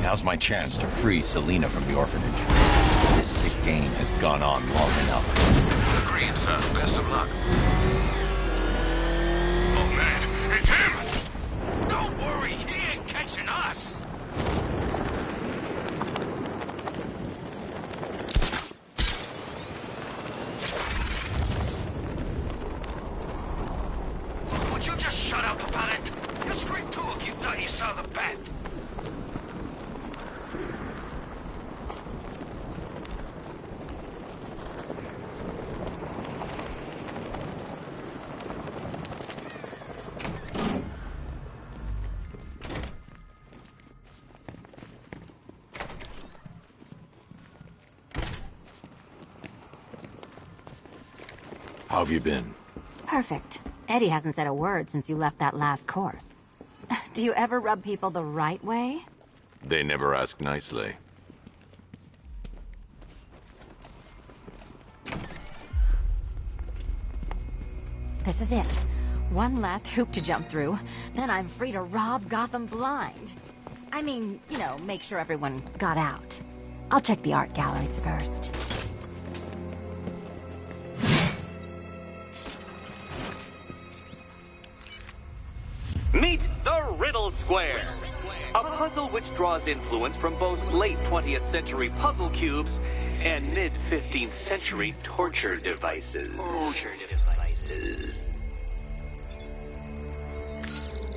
Now's my chance to free Selina from the orphanage. This sick game has gone on long enough. Agreed, sir. Best of luck. Oh man, it's him! Don't worry, he ain't catching us! Would you just shut up about it? You screamed too if you thought you saw the bat. How have you been? Perfect. Eddie hasn't said a word since you left that last course. Do you ever rub people the right way? They never ask nicely. This is it. One last hoop to jump through, then I'm free to rob Gotham blind. I mean, you know, make sure everyone got out. I'll check the art galleries first. Meet the Riddle Square, a puzzle which draws influence from both late 20th century puzzle cubes and mid-15th century torture devices.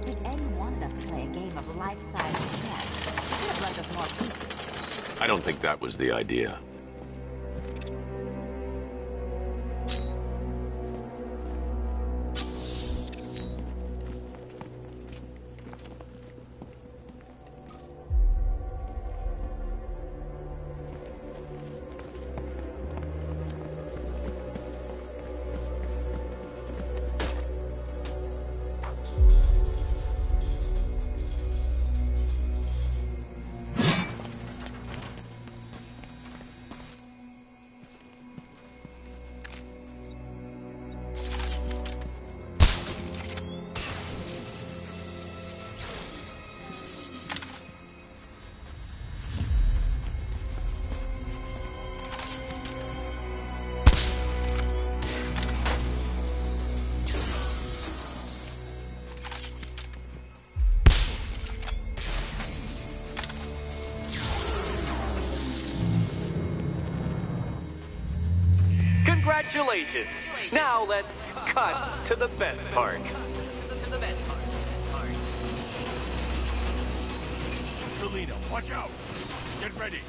If Eddie wanted us to play a game of life-size chess, he could have left us more pieces. I don't think that was the idea. Congratulations! Now let's cut to the best part. Selina, watch out! Get ready!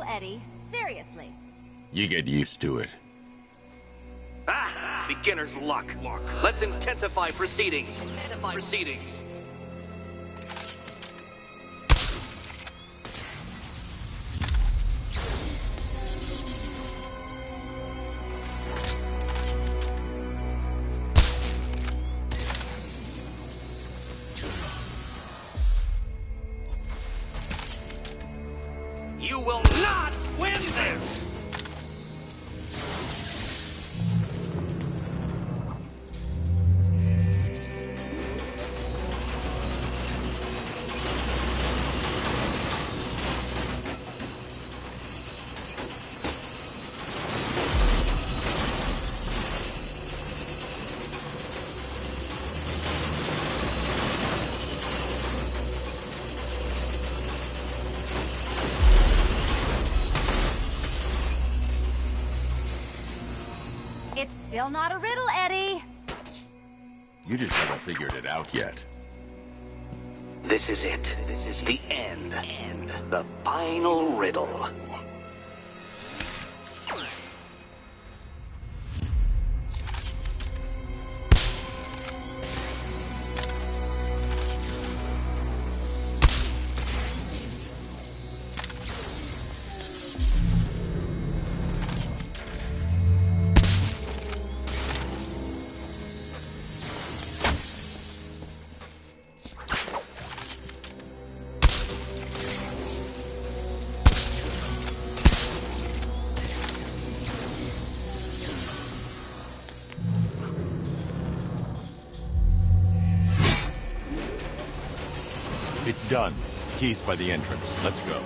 Eddie. Seriously. You get used to it. Ah! Beginner's luck. Let's intensify proceedings. You will not win this! Still not a riddle, Eddie. You just haven't figured it out yet. This is it. This is the end. The final riddle. It's done. Keys by the entrance. Let's go.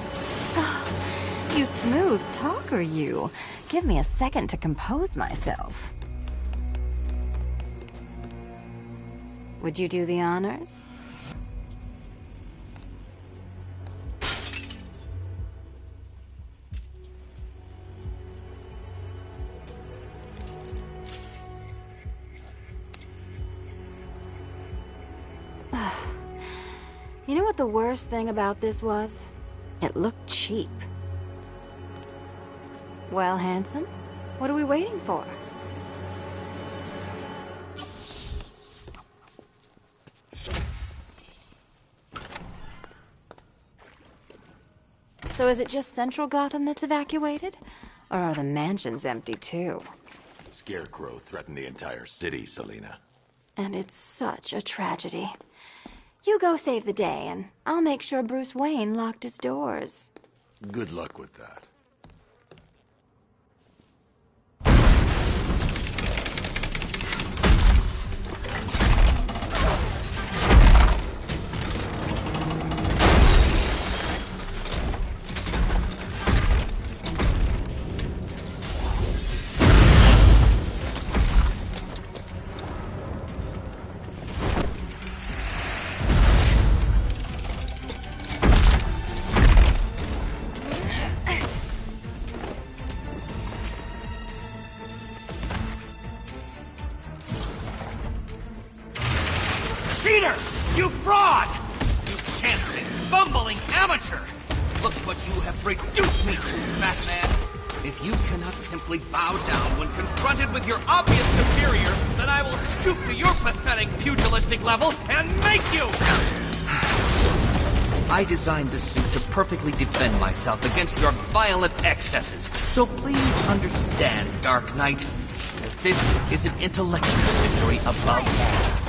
You smooth talker, you. Give me a second to compose myself. Would you do the honors? You know what the worst thing about this was? It looked cheap. Well, handsome, what are we waiting for? So is it just Central Gotham that's evacuated? Or are the mansions empty too? Scarecrow threatened the entire city, Selina. And it's such a tragedy. You go save the day, and I'll make sure Bruce Wayne locked his doors. Good luck with that. Cheater! You fraud! You chancing, bumbling amateur! Look what you have reduced me to, Batman! If you cannot simply bow down when confronted with your obvious superior, then I will stoop to your pathetic pugilistic level and make you! I designed this suit to perfectly defend myself against your violent excesses, so please understand, Dark Knight, that this is an intellectual victory above all.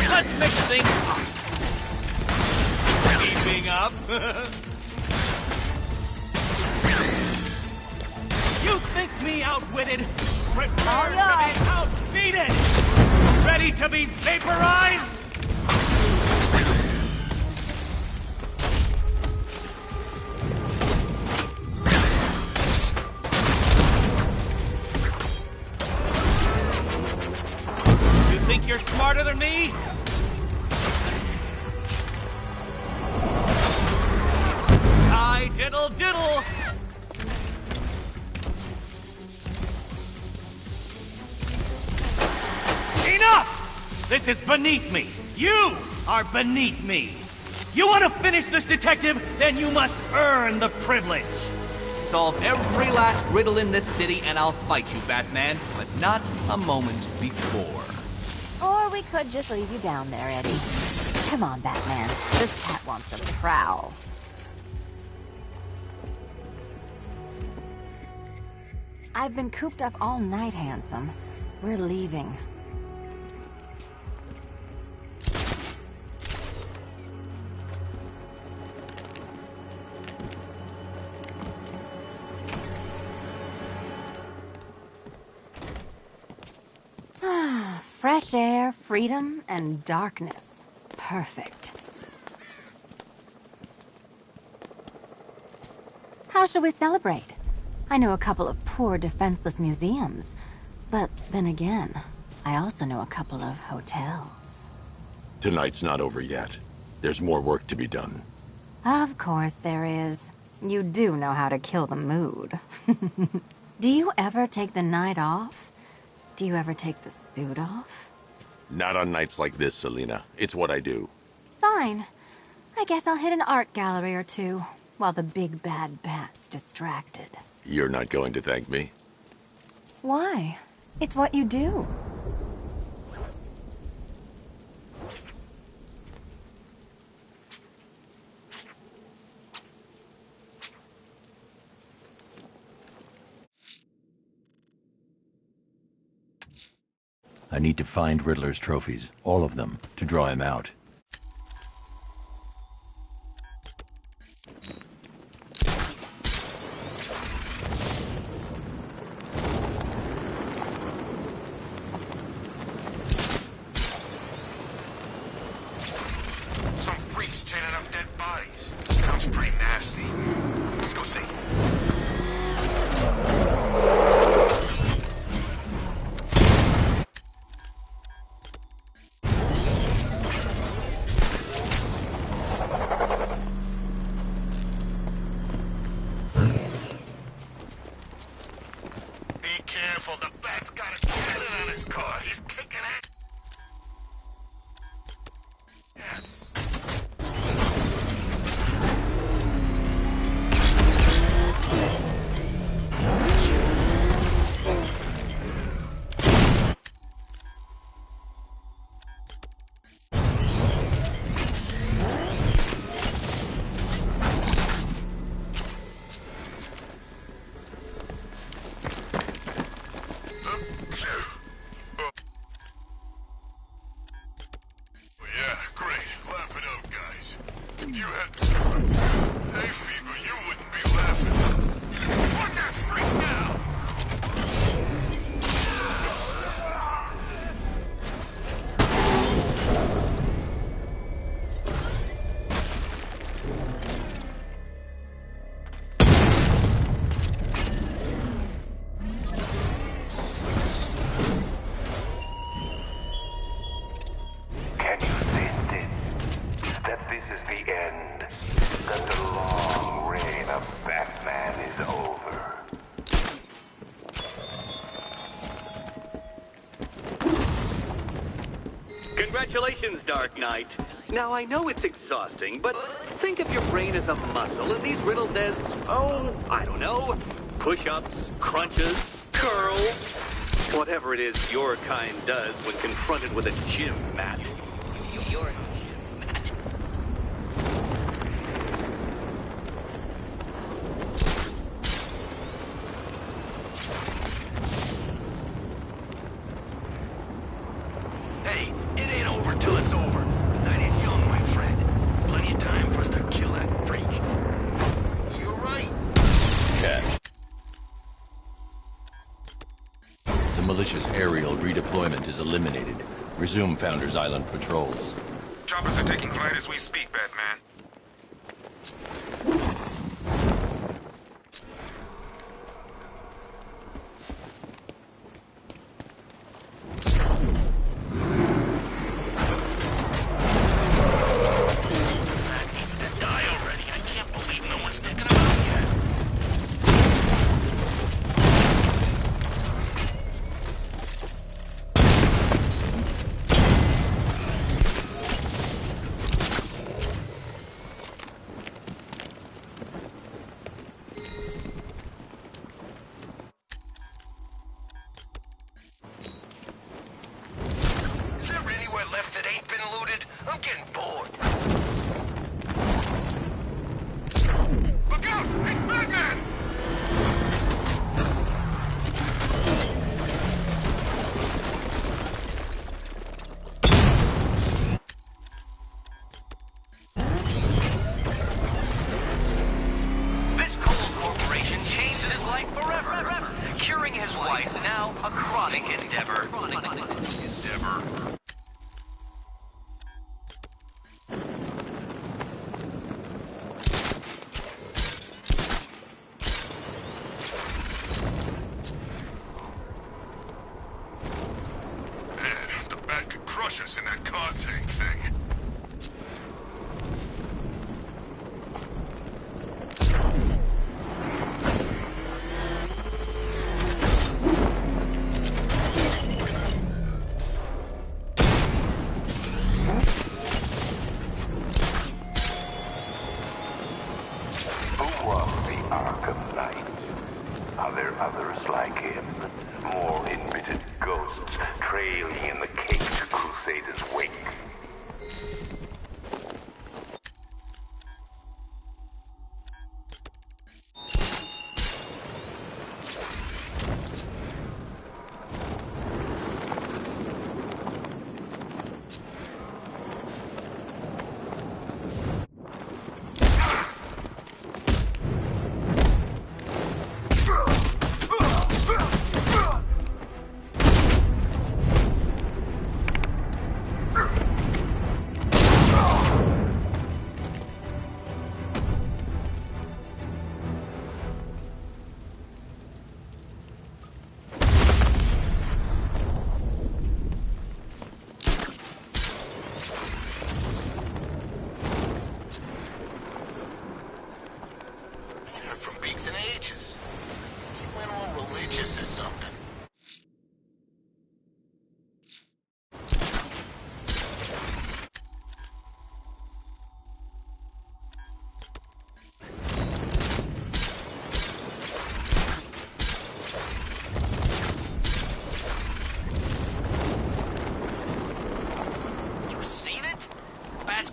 Let's mix things hot. Keeping up. You think me outwitted? Prepare to be outbeaten! Ready to be vaporized? You think you're smarter than me? Diddle diddle! Enough! This is beneath me. You are beneath me. You want to finish this, detective? Then you must earn the privilege. Solve every last riddle in this city and I'll fight you, Batman, but not a moment before. Or we could just leave you down there, Eddie. Come on, Batman. This cat wants to prowl. I've been cooped up all night, handsome. We're leaving. Ah, fresh air, freedom, and darkness. Perfect. How shall we celebrate? I know a couple of poor, defenseless museums. But then again, I also know a couple of hotels. Tonight's not over yet. There's more work to be done. Of course there is. You do know how to kill the mood. Do you ever take the night off? Do you ever take the suit off? Not on nights like this, Selina. It's what I do. Fine. I guess I'll hit an art gallery or two, while the big bad bat's distracted. You're not going to thank me? Why? It's what you do. I need to find Riddler's trophies, all of them, to draw him out. Some freaks chaining up dead bodies. Sounds pretty nasty. Let's go see. Be careful, the bat's got a cannon on his car. He's kicking it. Yes. Yeah, great. Laugh it out, guys. If you had hay fever, you wouldn't be laughing. What that freak now? Can you sense it? That this is the end. That the long reign of Batman is over. Congratulations, Dark Knight. Now, I know it's exhausting, but think of your brain as a muscle and these riddles as, oh, I don't know, push-ups, crunches, curls, whatever it is your kind does when confronted with a gym mat. Your gym mat. Hey, it ain't over till it's over. The night is young, my friend. Plenty of time for us to kill that freak. You're right. Cash. The malicious aerial redeployment is eliminated. Resume Founders Island patrols. Choppers are taking flight as we speak, Batman. That needs to die already. I can't believe no one's taken him out yet.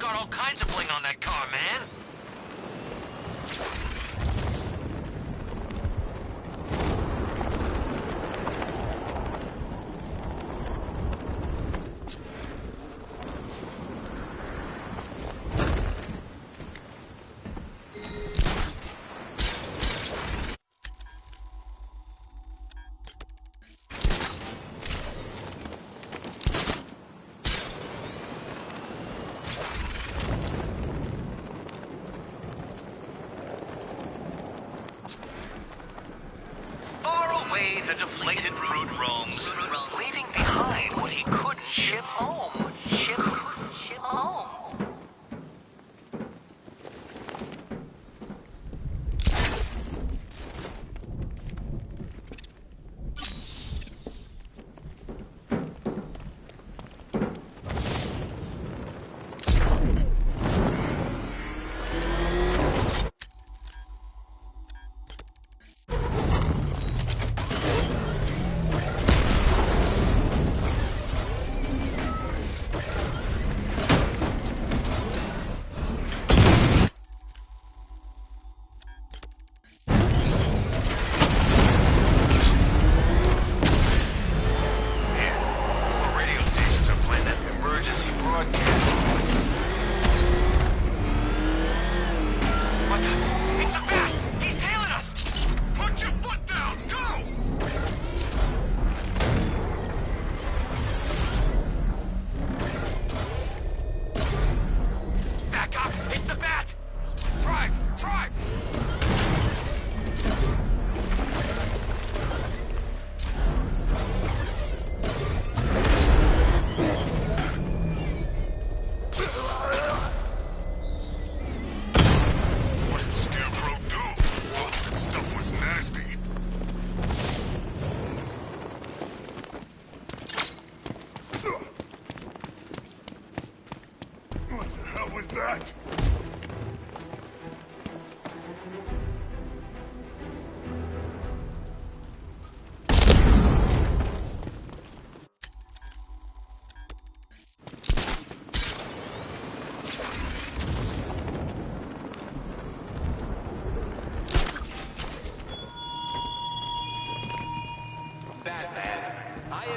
got all kinds of bling on that car, man. The deflated brood roams, leaving behind what he couldn't ship home. Ship home.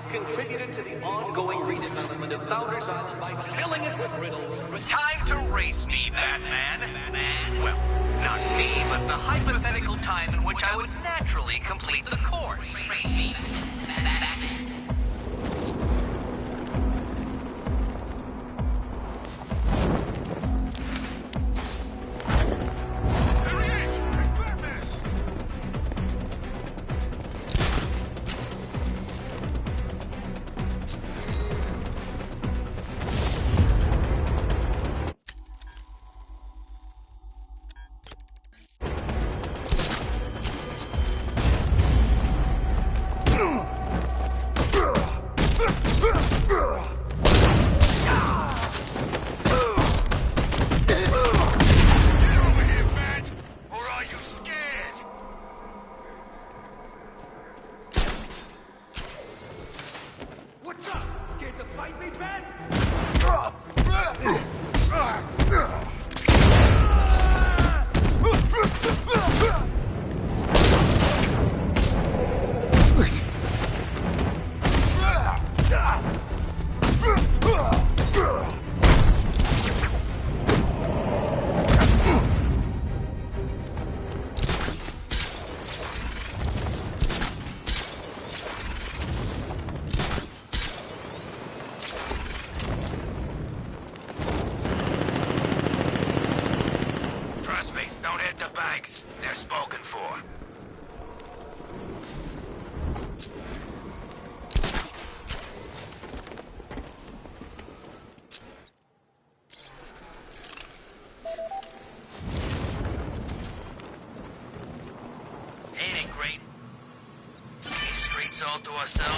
Contributed to the ongoing redevelopment of Founders Island by filling it with riddles. Time to race me, Batman. Well, not me, but the hypothetical time in which I would naturally complete the course. Race me, Batman.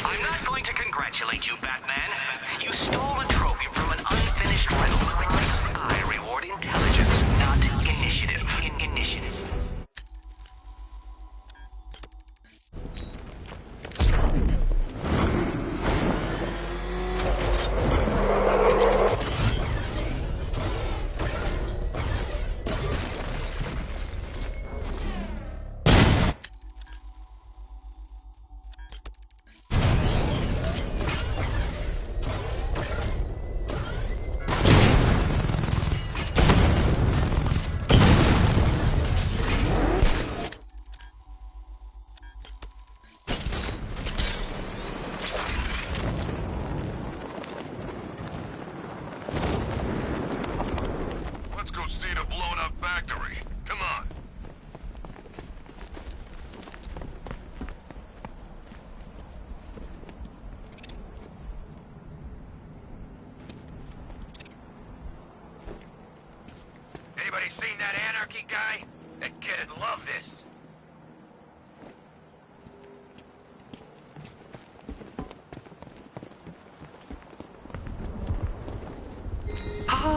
I'm not going to congratulate you, Batman. You stole a trophy from an unfinished riddle. I reward intelligence, not initiative. Initiative.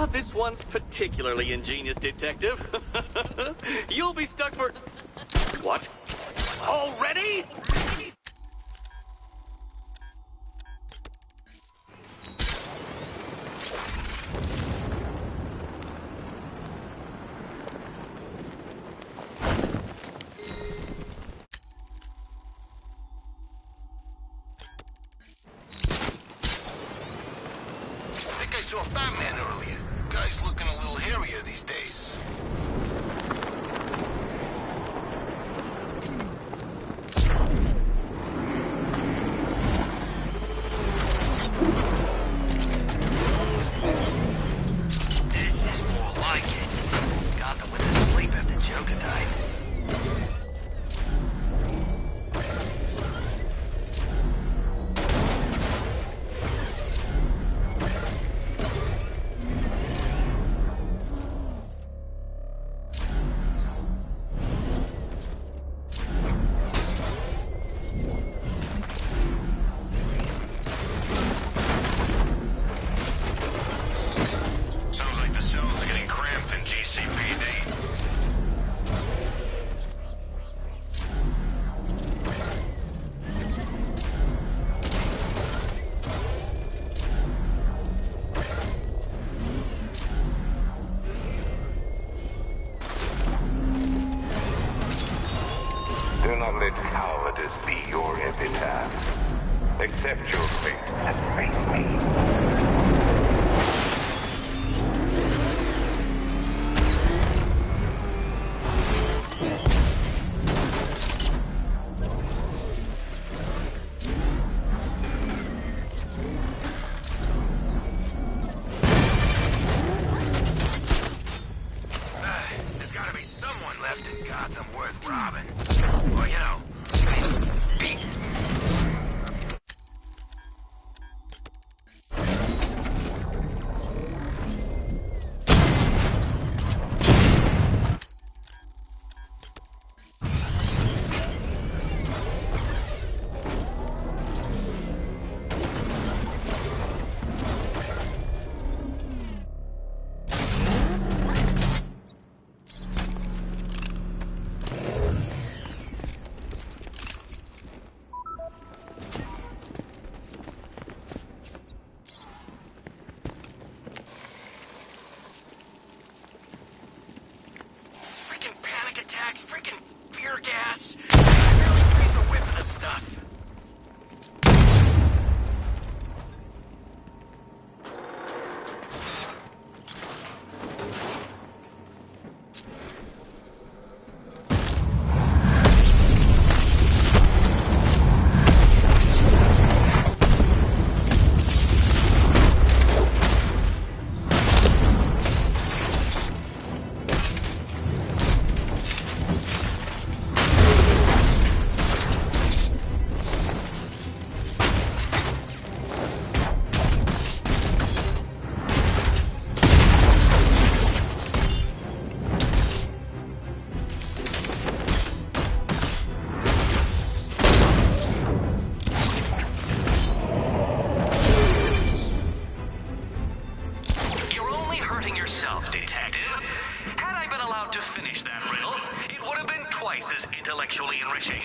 Ah, this one's particularly ingenious, Detective. You'll be stuck for... What? Already? I saw Batman earlier. Guy's looking a little hairier these days. This is more like it. Gotham went to sleep after Joker died. Do not let cowardice be your epitaph. Accept your fate and face me. There's gotta be someone left in Gotham worth robbing. Or, you know, at least beating. Freaking fear gas. I barely breathe the whiff of the stuff. yourself, Detective. Had I been allowed to finish that riddle, it would have been twice as intellectually enriching.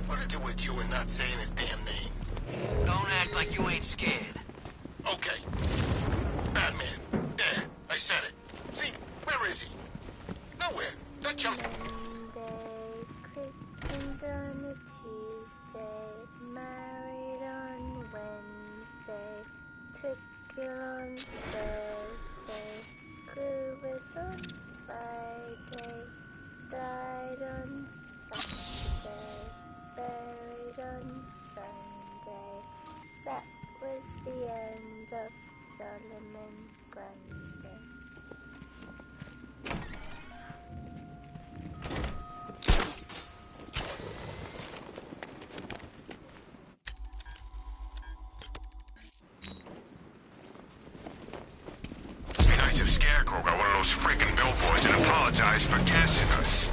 What is it with you and not saying his damn name? Don't apologize for gassing us.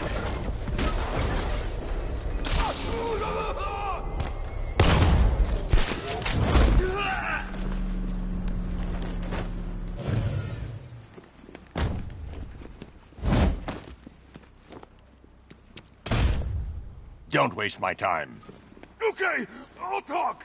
Don't waste my time. Okay, I'll talk.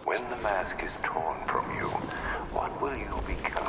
When the mask is torn from you, what will you become?